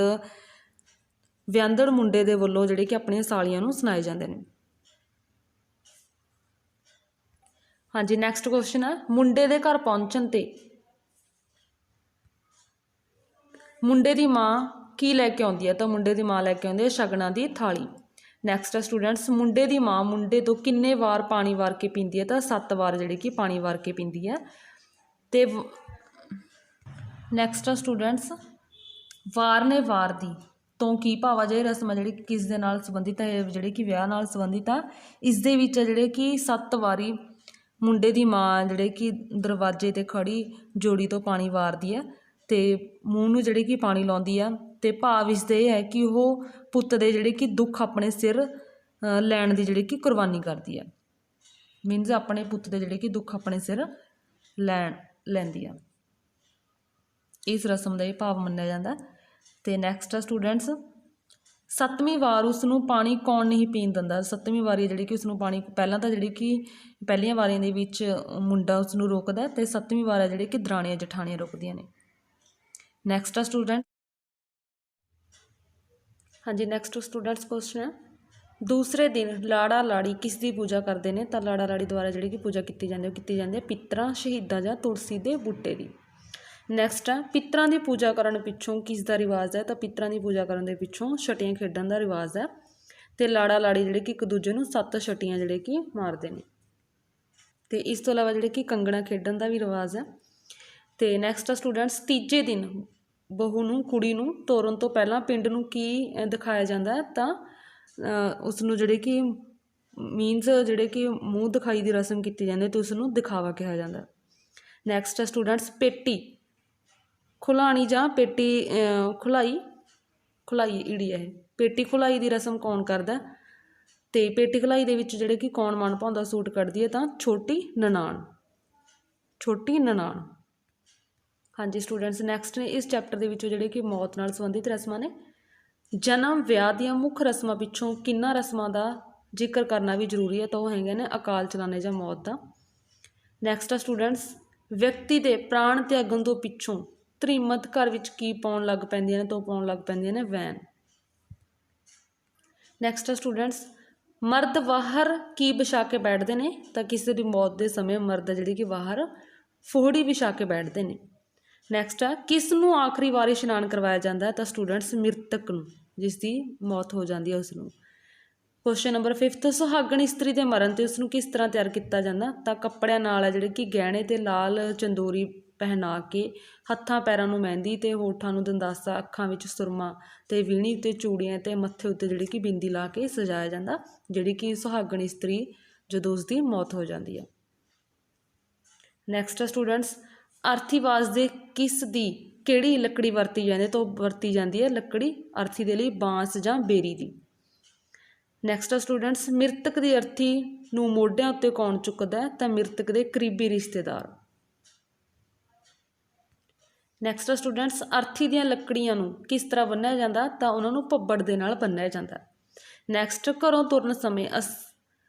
ਵਿਆਹੁੰਦੜ ਮੁੰਡੇ ਦੇ ਵੱਲੋਂ ਜਿਹੜੇ ਕਿ ਆਪਣੀਆਂ ਸਾਲੀਆਂ ਨੂੰ ਸੁਣਾਏ ਜਾਂਦੇ ਨੇ। ਹਾਂਜੀ, ਨੈਕਸਟ ਕੁਐਸਚਨ ਹੈ ਮੁੰਡੇ ਦੇ ਘਰ ਪਹੁੰਚਣ 'ਤੇ ਮੁੰਡੇ ਦੀ ਮਾਂ ਕੀ ਲੈ ਕੇ ਆਉਂਦੀ ਹੈ, ਤਾਂ ਮੁੰਡੇ ਦੀ ਮਾਂ ਲੈ ਕੇ ਆਉਂਦੀ ਹੈ ਸ਼ਗਨਾਂ ਦੀ ਥਾਲੀ। ਨੈਕਸਟ ਹੈ ਸਟੂਡੈਂਟਸ, ਮੁੰਡੇ ਦੀ ਮਾਂ ਮੁੰਡੇ ਤੋਂ ਕਿੰਨੇ ਵਾਰ ਪਾਣੀ ਵਾਰ ਕੇ ਪੀਂਦੀ ਹੈ, ਤਾਂ 7 ਵਾਰ ਜਿਹੜੇ ਕਿ ਪਾਣੀ ਵਾਰ ਕੇ ਪੀਂਦੀ ਹੈ। ਤੇ ਨੈਕਸਟ ਹੈ ਸਟੂਡੈਂਟਸ, ਵਾਰ ਨੇ ਵਾਰ ਦੀ ਤੋਂ ਕੀ ਭਾਵ ਆ, ਜਿਹੜੀ ਰਸਮ ਹੈ ਜਿਹੜੀ ਕਿਸ ਦੇ ਨਾਲ ਸੰਬੰਧਿਤ ਹੈ, ਜਿਹੜੇ ਕਿ ਵਿਆਹ ਨਾਲ ਸੰਬੰਧਿਤ ਆ। ਇਸ ਦੇ ਵਿੱਚ ਜਿਹੜੇ ਕਿ 7 ਵਾਰੀ ਮੁੰਡੇ ਦੀ ਮਾਂ ਜਿਹੜੇ ਕਿ ਦਰਵਾਜ਼ੇ 'ਤੇ ਖੜੀ ਜੋੜੀ ਤੋਂ ਪਾਣੀ ਵਾਰਦੀ ਹੈ ਤੇ ਮੂੰਹ ਨੂੰ ਜਿਹੜੇ ਕਿ ਪਾਣੀ ਲਾਉਂਦੀ ਆ, ਤੇ ਭਾਵ ਇਸ ਦੇ ਇਹ ਹੈ ਕਿ ਉਹ ਪੁੱਤ ਦੇ ਜਿਹੜੇ ਕਿ ਦੁੱਖ ਆਪਣੇ ਸਿਰ ਲੈਣ ਦੀ ਜਿਹੜੀ ਕਿ ਕੁਰਬਾਨੀ ਕਰਦੀ ਹੈ, ਮੀਨਸ ਆਪਣੇ ਪੁੱਤ ਦੇ ਜਿਹੜੇ ਕਿ ਦੁੱਖ ਆਪਣੇ ਸਿਰ ਲੈਂਦੀ ਆ। ਇਸ ਰਸਮ ਦਾ ਇਹ ਭਾਵ ਮੰਨਿਆ ਜਾਂਦਾ। ਤੇ ਨੈਕਸਟ ਆ ਸਟੂਡੈਂਟਸ, 7ਵੀਂ ਵਾਰ ਉਸ ਨੂੰ ਪਾਣੀ ਕੌਣ ਨਹੀਂ ਪੀਣ ਦਿੰਦਾ। 7ਵੀਂ ਵਾਰੀ ਜਿਹੜੀ ਕਿ ਉਸ ਨੂੰ ਪਾਣੀ, ਪਹਿਲਾਂ ਤਾਂ ਜਿਹੜੀ ਕਿ ਪਹਿਲੀਆਂ ਵਾਰੀਆਂ ਦੇ ਵਿੱਚ ਮੁੰਡਾ ਉਸ ਨੂੰ ਰੋਕਦਾ, ਤੇ 7ਵੀਂ ਵਾਰ ਹੈ ਜਿਹੜੇ ਕਿ ਦਰਾਣੀਆਂ ਜਠਾਣੀਆਂ ਰੋਕਦੀਆਂ ਨੇ। ਨੈਕਸਟ ਆ ਸਟੂਡੈਂਟ, ਹਾਂਜੀ ਨੈਕਸਟ ਸਟੂਡੈਂਟਸ ਕੁਐਸਚਨ ਹੈ ਦੂਸਰੇ ਦਿਨ ਲਾੜਾ ਲਾੜੀ ਕਿਸ ਦੀ ਪੂਜਾ ਕਰਦੇ ਨੇ, ਤਾਂ ਲਾੜਾ ਲਾੜੀ ਦੁਆਰਾ ਜਿਹੜੀ ਕਿ ਪੂਜਾ ਕੀਤੀ ਜਾਂਦੀ, ਉਹ ਕੀਤੀ ਜਾਂਦੀ ਹੈ ਪਿੱਤਰਾਂ, ਸ਼ਹੀਦਾਂ ਜਾਂ ਤੁਲਸੀ ਦੇ ਬੂਟੇ ਦੀ। ਨੈਕਸਟ ਹੈ ਪਿੱਤਰਾਂ ਦੀ ਪੂਜਾ ਕਰਨ ਪਿੱਛੋਂ ਕਿਸ ਦਾ ਰਿਵਾਜ਼ ਹੈ, ਤਾਂ ਪਿੱਤਰਾਂ ਦੀ ਪੂਜਾ ਕਰਨ ਦੇ ਪਿੱਛੋਂ ਛਟੀਆਂ ਖੇਡਣ ਦਾ ਰਿਵਾਜ਼ ਹੈ, ਤੇ ਲਾੜਾ ਲਾੜੀ ਜਿਹੜੇ ਕਿ ਇੱਕ ਦੂਜੇ ਨੂੰ 7 ਛਟੀਆਂ ਜਿਹੜੇ ਕਿ ਮਾਰਦੇ ਨੇ। ਤੇ ਇਸ ਤੋਂ ਇਲਾਵਾ ਜਿਹੜੇ ਕਿ ਕੰਗਣਾ ਖੇਡਣ ਦਾ ਵੀ ਰਿਵਾਜ਼ ਹੈ। ਤੇ ਨੈਕਸਟ ਆ ਸਟੂਡੈਂਟਸ, ਤੀਜੇ ਦਿਨ ਬਹੂ ਨੂੰ ਕੁੜੀ ਨੂੰ ਤੋਰਨ ਤੋਂ ਪਹਿਲਾਂ ਪਿੰਡ ਨੂੰ ਕੀ ਦਿਖਾਇਆ ਜਾਂਦਾ, ਤਾਂ ਉਸ ਨੂੰ ਜਿਹੜੇ ਕਿ ਮੀਨਸ ਜਿਹੜੇ ਕਿ ਮੂੰਹ ਦਿਖਾਈ ਦੀ ਰਸਮ ਕੀਤੀ ਜਾਂਦੀ, ਅਤੇ ਉਸ ਨੂੰ ਦਿਖਾਵਾ ਕਿਹਾ ਜਾਂਦਾ। ਨੈਕਸਟ ਹੈ ਸਟੂਡੈਂਟਸ, ਪੇਟੀ ਖੁਲਾਣੀ ਜਾਂ ਪੇਟੀ ਖੁਲਾਈ ਈੜੀ ਹੈ। ਪੇਟੀ ਖੁਲਾਈ ਦੀ ਰਸਮ ਕੌਣ ਕਰਦਾ? ਤੇ ਪੇਟੀ ਖੁਲਾਈ ਦੇ ਵਿੱਚ ਜਿਹੜੇ ਕਿ ਕੌਣ ਮਨ ਭਾਉਂਦਾ ਸੂਟ ਕੱਢਦੀ ਹੈ? ਤਾਂ ਛੋਟੀ ਨਨਾਣ। ਹਾਂਜੀ ਸਟੂਡੈਂਟਸ, ਨੈਕਸਟ ਨੇ ਇਸ ਚੈਪਟਰ ਦੇ ਵਿੱਚੋਂ ਜਿਹੜੇ ਕਿ ਮੌਤ ਨਾਲ ਸੰਬੰਧਿਤ ਰਸਮਾਂ ਨੇ। ਜਨਮ ਵਿਆਹ ਦੀਆਂ ਮੁੱਖ ਰਸਮਾਂ ਪਿੱਛੋਂ ਕਿੰਨਾਂ ਰਸਮਾਂ ਦਾ ਜ਼ਿਕਰ ਕਰਨਾ ਵੀ ਜ਼ਰੂਰੀ ਹੈ? ਤਾਂ ਉਹ ਹੈਗੇ ਨੇ ਅਕਾਲ ਚਲਾਣੇ ਜਾਂ ਮੌਤ ਦਾ। ਨੈਕਸਟ ਆ ਸਟੂਡੈਂਟਸ, ਵਿਅਕਤੀ ਦੇ ਪ੍ਰਾਣ ਤਿਆਗਣ ਤੋਂ ਪਿੱਛੋਂ ਤ੍ਰੀਮਤ ਘਰ ਵਿੱਚ ਕੀ ਪਾਉਣ ਲੱਗ ਪੈਂਦੀਆਂ ਨੇ? ਤਾਂ ਪਾਉਣ ਲੱਗ ਪੈਂਦੀਆਂ ਨੇ ਵੈਨ। ਨੈਕਸਟ ਆ ਸਟੂਡੈਂਟਸ, ਮਰਦ ਬਾਹਰ ਕੀ ਵਿਛਾ ਕੇ ਬੈਠਦੇ ਨੇ? ਤਾਂ ਕਿਸੇ ਦੀ ਮੌਤ ਦੇ ਸਮੇਂ ਮਰਦ ਜਿਹੜੀ ਕਿ ਬਾਹਰ ਫੋਹੜੀ ਵਿਛਾ ਕੇ ਬੈਠਦੇ ਨੇ। ਨੈਕਸਟ ਆ, ਕਿਸ ਨੂੰ ਆਖਰੀ ਵਾਰ ਇਸ਼ਨਾਨ ਕਰਵਾਇਆ ਜਾਂਦਾ? ਤਾਂ ਸਟੂਡੈਂਟਸ ਮ੍ਰਿਤਕ ਨੂੰ, ਜਿਸ ਦੀ ਮੌਤ ਹੋ ਜਾਂਦੀ ਹੈ ਉਸ ਨੂੰ। ਕੁਐਸਚਨ ਨੰਬਰ 5, ਸੁਹਾਗਣ ਇਸਤਰੀ ਦੇ ਮਰਨ 'ਤੇ ਉਸ ਨੂੰ ਕਿਸ ਤਰ੍ਹਾਂ ਤਿਆਰ ਕੀਤਾ ਜਾਂਦਾ? ਤਾਂ ਕੱਪੜਿਆਂ ਨਾਲ ਹੈ ਜਿਹੜੇ ਕਿ ਗਹਿਣੇ ਅਤੇ ਲਾਲ ਚੰਦੋਰੀ ਪਹਿਨਾ ਕੇ, ਹੱਥਾਂ ਪੈਰਾਂ ਨੂੰ ਮਹਿੰਦੀ ਅਤੇ ਹੋਠਾਂ ਨੂੰ ਦੰਦਾਸਾ, ਅੱਖਾਂ ਵਿੱਚ ਸੁਰਮਾ ਅਤੇ ਵੀਣੀ ਉੱਤੇ ਚੂੜੀਆਂ ਅਤੇ ਮੱਥੇ ਉੱਤੇ ਜਿਹੜੀ ਕਿ ਬਿੰਦੀ ਲਾ ਕੇ ਸਜਾਇਆ ਜਾਂਦਾ, ਜਿਹੜੀ ਕਿ ਸੁਹਾਗਣ ਇਸਤਰੀ ਜਦੋਂ ਉਸਦੀ ਮੌਤ ਹੋ ਜਾਂਦੀ ਹੈ। ਨੈਕਸਟ ਸਟੂਡੈਂਟਸ, ਅਰਥੀਵਾਸ ਦੇ ਕਿਸ ਦੀ ਕਿਹੜੀ ਲੱਕੜੀ ਵਰਤੀ ਜਾਂਦੀ ਹੈ? ਤਾਂ ਵਰਤੀ ਜਾਂਦੀ ਹੈ ਲੱਕੜੀ ਅਰਥੀ ਦੇ ਲਈ ਬਾਂਸ ਜਾਂ ਬੇਰੀ ਦੀ। ਨੈਕਸਟ ਸਟੂਡੈਂਟਸ, ਮ੍ਰਿਤਕ ਦੀ ਅਰਥੀ ਨੂੰ ਮੋਢਿਆਂ ਉੱਤੇ ਕੌਣ ਚੁੱਕਦਾ ਹੈ? ਤਾਂ ਮ੍ਰਿਤਕ ਦੇ ਕਰੀਬੀ ਰਿਸ਼ਤੇਦਾਰ। ਨੈਕਸਟ ਅਰਥੀ ਦੀਆਂ ਲੱਕੜੀਆਂ ਨੂੰ ਕਿਸ ਤਰ੍ਹਾਂ ਬੰਨ੍ਹਿਆ ਜਾਂਦਾ? ਤਾਂ ਉਹਨਾਂ ਨੂੰ ਭੱਬੜ ਦੇ ਨਾਲ ਬੰਨ੍ਹਿਆ ਜਾਂਦਾ। ਨੈਕਸਟ, ਘਰੋਂ ਤੁਰਨ ਸਮੇਂ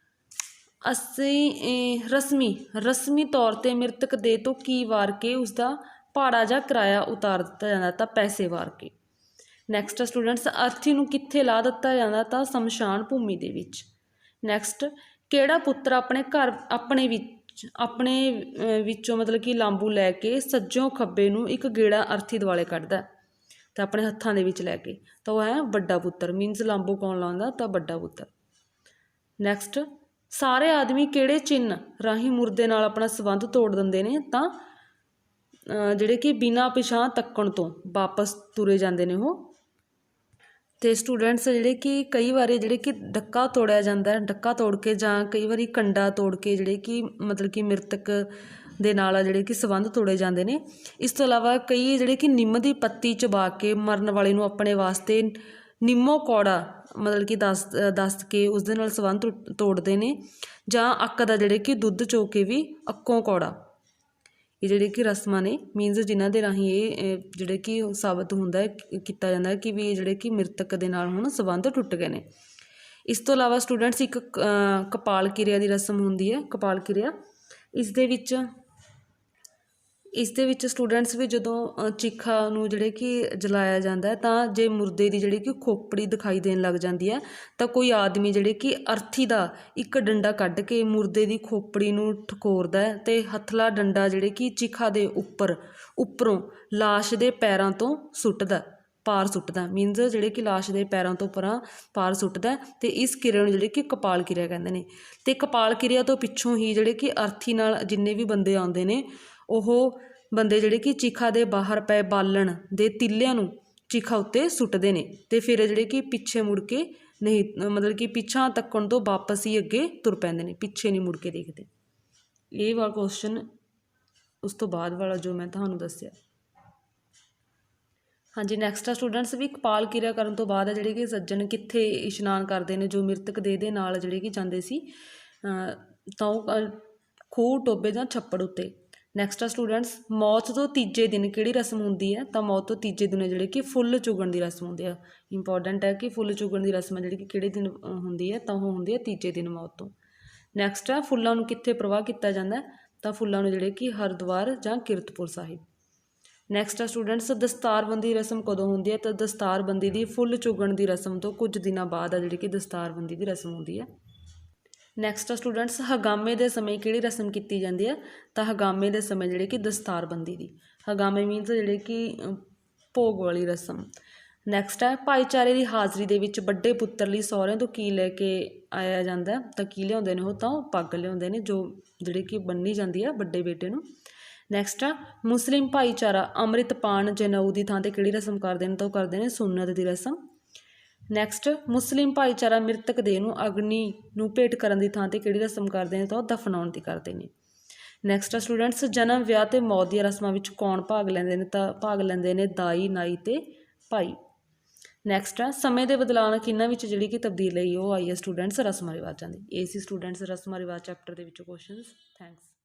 ਅਸੀਂ ਰਸਮੀ ਤੌਰ 'ਤੇ ਮ੍ਰਿਤਕ ਦੇਹ ਤੋਂ ਕੀ ਵਾਰ ਕੇ ਉਸਦਾ ਭਾੜਾ ਜਾਂ ਕਿਰਾਇਆ ਉਤਾਰ ਦਿੱਤਾ ਜਾਂਦਾ? ਤਾਂ ਪੈਸੇ ਵਾਰ ਕੇ। ਨੈਕਸਟ ਸਟੂਡੈਂਟਸ, ਅਰਥੀ ਨੂੰ ਕਿੱਥੇ ਲਾ ਦਿੱਤਾ ਜਾਂਦਾ? ਤਾਂ ਸ਼ਮਸ਼ਾਨ ਭੂਮੀ ਦੇ ਵਿੱਚ। ਨੈਕਸਟ, ਕਿਹੜਾ ਪੁੱਤਰ ਆਪਣੇ ਵਿੱਚੋਂ ਮਤਲਬ ਕਿ ਲਾਂਬੂ ਲੈ ਕੇ ਸੱਜੋਂ ਖੱਬੇ ਨੂੰ ਇੱਕ ਗੇੜਾ ਅਰਥੀ ਦੁਆਲੇ ਕੱਢਦਾ ਤਾਂ ਆਪਣੇ ਹੱਥਾਂ ਦੇ ਵਿੱਚ ਲੈ ਕੇ? ਤਾਂ ਉਹ ਹੈ ਵੱਡਾ ਪੁੱਤਰ, ਮੀਨਸ ਲਾਂਬੂ ਕੌਣ ਲਾਉਂਦਾ? ਤਾਂ ਵੱਡਾ ਪੁੱਤਰ। ਨੈਕਸਟ, ਸਾਰੇ ਆਦਮੀ ਕਿਹੜੇ ਚਿੰਨ੍ਹ ਰਾਹੀਂ ਮੁਰਦੇ ਨਾਲ ਆਪਣਾ ਸੰਬੰਧ ਤੋੜ ਦਿੰਦੇ ਨੇ? ਤਾਂ ਜਿਹੜੇ ਕਿ ਬਿਨਾਂ ਪਿਛਾਂਹ ਤੱਕਣ ਤੋਂ ਵਾਪਸ ਤੁਰੇ ਜਾਂਦੇ ਨੇ ਉਹ। ਅਤੇ ਸਟੂਡੈਂਟਸ ਜਿਹੜੇ ਕਿ ਕਈ ਵਾਰੀ ਜਿਹੜੇ ਕਿ ਡੱਕਾ ਤੋੜਿਆ ਜਾਂਦਾ, ਡੱਕਾ ਤੋੜ ਕੇ ਜਾਂ ਕਈ ਵਾਰੀ ਕੰਡਾ ਤੋੜ ਕੇ ਜਿਹੜੇ ਕਿ ਮਤਲਬ ਕਿ ਮ੍ਰਿਤਕ ਦੇ ਨਾਲ ਜਿਹੜੇ ਕਿ ਸੰਬੰਧ ਤੋੜੇ ਜਾਂਦੇ ਨੇ। ਇਸ ਤੋਂ ਇਲਾਵਾ ਕਈ ਜਿਹੜੇ ਕਿ ਨਿੰਮ ਦੀ ਪੱਤੀ ਚਬਾ ਕੇ ਮਰਨ ਵਾਲੇ ਨੂੰ ਆਪਣੇ ਵਾਸਤੇ ਨਿੰਮੋ ਕੌੜਾ ਮਤਲਬ ਕਿ ਦੱਸ ਕੇ ਉਸਦੇ ਨਾਲ ਸੰਬੰਧ ਤੋੜਦੇ ਨੇ, ਜਾਂ ਅੱਕ ਦਾ ਜਿਹੜੇ ਕਿ ਦੁੱਧ ਚੋ ਕੇ ਵੀ ਅੱਕੋਂ ਕੌੜਾ। ਇਹ ਜਿਹੜੇ ਕਿ ਰਸਮਾਂ ਨੇ, ਮੀਨਸ ਜਿਨ੍ਹਾਂ ਦੇ ਰਾਹੀਂ ਇਹ ਜਿਹੜੇ ਕਿ ਸਾਬਤ ਹੁੰਦਾ ਕੀਤਾ ਜਾਂਦਾ ਕਿ ਵੀ ਜਿਹੜੇ ਕਿ ਮ੍ਰਿਤਕ ਦੇ ਨਾਲ ਹੁਣ ਸੰਬੰਧ ਟੁੱਟ ਗਏ ਨੇ। ਇਸ ਤੋਂ ਇਲਾਵਾ ਸਟੂਡੈਂਟਸ ਇੱਕ ਕਪਾਲ ਕਿਰਿਆ ਦੀ ਰਸਮ ਹੁੰਦੀ ਹੈ, ਕਪਾਲ ਕਿਰਿਆ। ਇਸ ਦੇ ਵਿੱਚ ਸਟੂਡੈਂਟਸ ਵੀ ਜਦੋਂ ਚਿਖਾ ਨੂੰ ਜਿਹੜੇ ਕਿ ਜਲਾਇਆ ਜਾਂਦਾ ਤਾਂ ਜੇ ਮੁਰਦੇ ਦੀ ਜਿਹੜੀ ਕਿ ਖੋਪੜੀ ਦਿਖਾਈ ਦੇਣ ਲੱਗ ਜਾਂਦੀ ਹੈ ਤਾਂ ਕੋਈ ਆਦਮੀ ਜਿਹੜੇ ਕਿ ਅਰਥੀ ਦਾ ਇੱਕ ਡੰਡਾ ਕੱਢ ਕੇ ਮੁਰਦੇ ਦੀ ਖੋਪੜੀ ਨੂੰ ਠਕੋਰਦਾ ਹੈ ਅਤੇ ਹੱਥਲਾ ਡੰਡਾ ਜਿਹੜੇ ਕਿ ਚਿਖਾ ਦੇ ਉੱਪਰੋਂ ਲਾਸ਼ ਦੇ ਪੈਰਾਂ ਤੋਂ ਪਾਰ ਸੁੱਟਦਾ, ਮੀਨਸ ਜਿਹੜੇ ਕਿ ਲਾਸ਼ ਦੇ ਪੈਰਾਂ ਤੋਂ ਪਾਰ ਸੁੱਟਦਾ। ਅਤੇ ਇਸ ਕਿਰਿਆ ਨੂੰ ਜਿਹੜੇ ਕਿ ਕਪਾਲ ਕਿਰਿਆ ਕਹਿੰਦੇ ਨੇ। ਅਤੇ ਕਪਾਲ ਕਿਰਿਆ ਤੋਂ ਪਿੱਛੋਂ ਹੀ ਜਿਹੜੇ ਕਿ ਅਰਥੀ ਨਾਲ ਜਿੰਨੇ ਵੀ ਬੰਦੇ ਆਉਂਦੇ ਨੇ ਉਹ ਬੰਦੇ ਜਿਹੜੇ ਕਿ ਚਿਖਾ ਦੇ ਬਾਹਰ ਪਏ ਬਾਲਣ ਦੇ ਤਿੱਲਿਆਂ ਨੂੰ ਚਿਖਾ ਉੱਤੇ ਸੁੱਟਦੇ ਨੇ ਅਤੇ ਫਿਰ ਜਿਹੜੇ ਕਿ ਪਿੱਛੇ ਮੁੜ ਕੇ ਨਹੀਂ ਮਤਲਬ ਕਿ ਪਿੱਛਾਂ ਤੱਕਣ ਤੋਂ ਵਾਪਸ ਹੀ ਅੱਗੇ ਤੁਰ ਪੈਂਦੇ ਨੇ, ਪਿੱਛੇ ਨਹੀਂ ਮੁੜ ਕੇ ਦੇਖਦੇ। ਇਹ ਵਾਲਾ ਕੁਐਸਚਨ ਉਸ ਤੋਂ ਬਾਅਦ ਵਾਲਾ ਜੋ ਮੈਂ ਤੁਹਾਨੂੰ ਦੱਸਿਆ। ਹਾਂਜੀ, ਨੈਕਸਟ ਆ ਸਟੂਡੈਂਟਸ ਵੀ ਕਪਾਲ ਕਿਰਿਆ ਕਰਨ ਤੋਂ ਬਾਅਦ ਜਿਹੜੇ ਕਿ ਸੱਜਣ ਕਿੱਥੇ ਇਸ਼ਨਾਨ ਕਰਦੇ ਨੇ? ਜੋ ਮ੍ਰਿਤਕ ਦੇਹ ਦੇ ਨਾਲ ਜਿਹੜੇ ਕਿ ਜਾਂਦੇ ਸੀ ਤਾਂ ਉਹ ਖੂਹ, ਟੋਬੇ ਜਾਂ ਛੱਪੜ ਉੱਤੇ। ਨੈਕਸਟ ਆ ਸਟੂਡੈਂਟਸ, ਮੌਤ ਤੋਂ ਤੀਜੇ ਦਿਨ ਕਿਹੜੀ ਰਸਮ ਹੁੰਦੀ ਹੈ? ਤਾਂ ਮੌਤ ਤੋਂ ਤੀਜੇ ਦਿਨ ਜਿਹੜੇ ਕਿ ਫੁੱਲ ਚੁਗਣ ਦੀ ਰਸਮ ਹੁੰਦੀ ਹੈ। ਇੰਪੋਰਟੈਂਟ ਹੈ ਕਿ ਫੁੱਲ ਚੁਗਣ ਦੀ ਰਸਮ ਜਿਹੜੀ ਕਿ ਕਿਹੜੇ ਦਿਨ ਹੁੰਦੀ ਹੈ? ਤਾਂ ਉਹ ਹੁੰਦੀ ਹੈ ਤੀਜੇ ਦਿਨ ਮੌਤ ਤੋਂ। ਨੈਕਸਟ ਆ, ਫੁੱਲਾਂ ਨੂੰ ਕਿੱਥੇ ਪ੍ਰਵਾਹ ਕੀਤਾ ਜਾਂਦਾ? ਤਾਂ ਫੁੱਲਾਂ ਨੂੰ ਜਿਹੜੇ ਕਿ ਹਰਿਦੁਆਰ ਜਾਂ ਕੀਰਤਪੁਰ ਸਾਹਿਬ। ਨੈਕਸਟ ਆ ਸਟੂਡੈਂਟਸ, ਦਸਤਾਰਬੰਦੀ ਰਸਮ ਕਦੋਂ ਹੁੰਦੀ ਹੈ? ਤਾਂ ਦਸਤਾਰਬੰਦੀ ਦੀ ਫੁੱਲ ਚੁਗਣ ਦੀ ਰਸਮ ਤੋਂ ਕੁਝ ਦਿਨਾਂ ਬਾਅਦ ਆ ਜਿਹੜੀ ਕਿ ਦਸਤਾਰਬੰਦੀ ਦੀ ਰਸਮ ਹੁੰਦੀ ਹੈ। ਨੈਕਸਟ ਆ ਸਟੂਡੈਂਟਸ, ਹਗਾਮੇ ਦੇ ਸਮੇਂ ਕਿਹੜੀ ਰਸਮ ਕੀਤੀ ਜਾਂਦੀ ਹੈ? ਤਾਂ ਹਗਾਮੇ ਦੇ ਸਮੇਂ ਜਿਹੜੇ ਕਿ ਦਸਤਾਰਬੰਦੀ ਦੀ। ਹਗਾਮੇ ਮੀਨਸ ਜਿਹੜੇ ਕਿ ਭੋਗ ਵਾਲੀ ਰਸਮ। ਨੈਕਸਟ ਹੈ, ਭਾਈਚਾਰੇ ਦੀ ਹਾਜ਼ਰੀ ਦੇ ਵਿੱਚ ਵੱਡੇ ਪੁੱਤਰ ਲਈ ਸਹੁਰਿਆਂ ਤੋਂ ਕੀ ਲੈ ਕੇ ਆਇਆ ਜਾਂਦਾ? ਤਾਂ ਕੀ ਲਿਆਉਂਦੇ ਨੇ ਉਹ? ਤਾਂ ਉਹ ਪੱਗ ਲਿਆਉਂਦੇ ਨੇ ਜੋ ਜਿਹੜੀ ਕਿ ਬੰਨ੍ਹੀ ਜਾਂਦੀ ਹੈ ਵੱਡੇ ਬੇਟੇ ਨੂੰ। ਨੈਕਸਟ ਆ, ਮੁਸਲਿਮ ਭਾਈਚਾਰਾ ਅੰਮ੍ਰਿਤ ਪਾਨ ਜਨੇਊ ਦੀ ਥਾਂ 'ਤੇ ਕਿਹੜੀ ਰਸਮ ਕਰਦੇ ਨੇ? ਤਾਂ ਉਹ ਕਰਦੇ ਨੇ ਸੁੰਨਤ ਦੀ ਰਸਮ। ਨੈਕਸਟ, ਮੁਸਲਿਮ ਭਾਈਚਾਰਾ ਮ੍ਰਿਤਕ ਦੇਹ ਨੂੰ ਅਗਨੀ ਨੂੰ ਭੇਟ ਕਰਨ ਦੀ ਥਾਂ 'ਤੇ ਕਿਹੜੀ ਰਸਮ ਕਰਦੇ ਨੇ? ਤਾਂ ਉਹ ਦਫਨਾਉਣ ਦੀ ਕਰਦੇ ਨੇ। ਨੈਕਸਟ ਆ ਸਟੂਡੈਂਟਸ, ਜਨਮ, ਵਿਆਹ ਅਤੇ ਮੌਤ ਦੀਆਂ ਰਸਮਾਂ ਵਿੱਚ ਕੌਣ ਭਾਗ ਲੈਂਦੇ ਨੇ? ਤਾਂ ਭਾਗ ਲੈਂਦੇ ਨੇ ਦਾਈ, ਨਾਈ ਅਤੇ ਭਾਈ। ਨੈਕਸਟ ਆ, ਸਮੇਂ ਦੇ ਬਦਲਾਅ ਨਾਲ ਕਿਹਨਾਂ ਵਿੱਚ ਜਿਹੜੀ ਕਿ ਤਬਦੀਲੀ ਉਹ ਆਈ ਹੈ ਸਟੂਡੈਂਟਸ? ਰਸਮਾਂ ਰਿਵਾਜ਼ਾਂ ਦੀ। ਇਹ ਸੀ ਸਟੂਡੈਂਟਸ ਰਸਮਾਂ ਰਿਵਾਜ਼ ਚੈਪਟਰ ਦੇ ਵਿੱਚੋਂ ਕੁਐਸਚਨਸ। ਥੈਂਕਸ।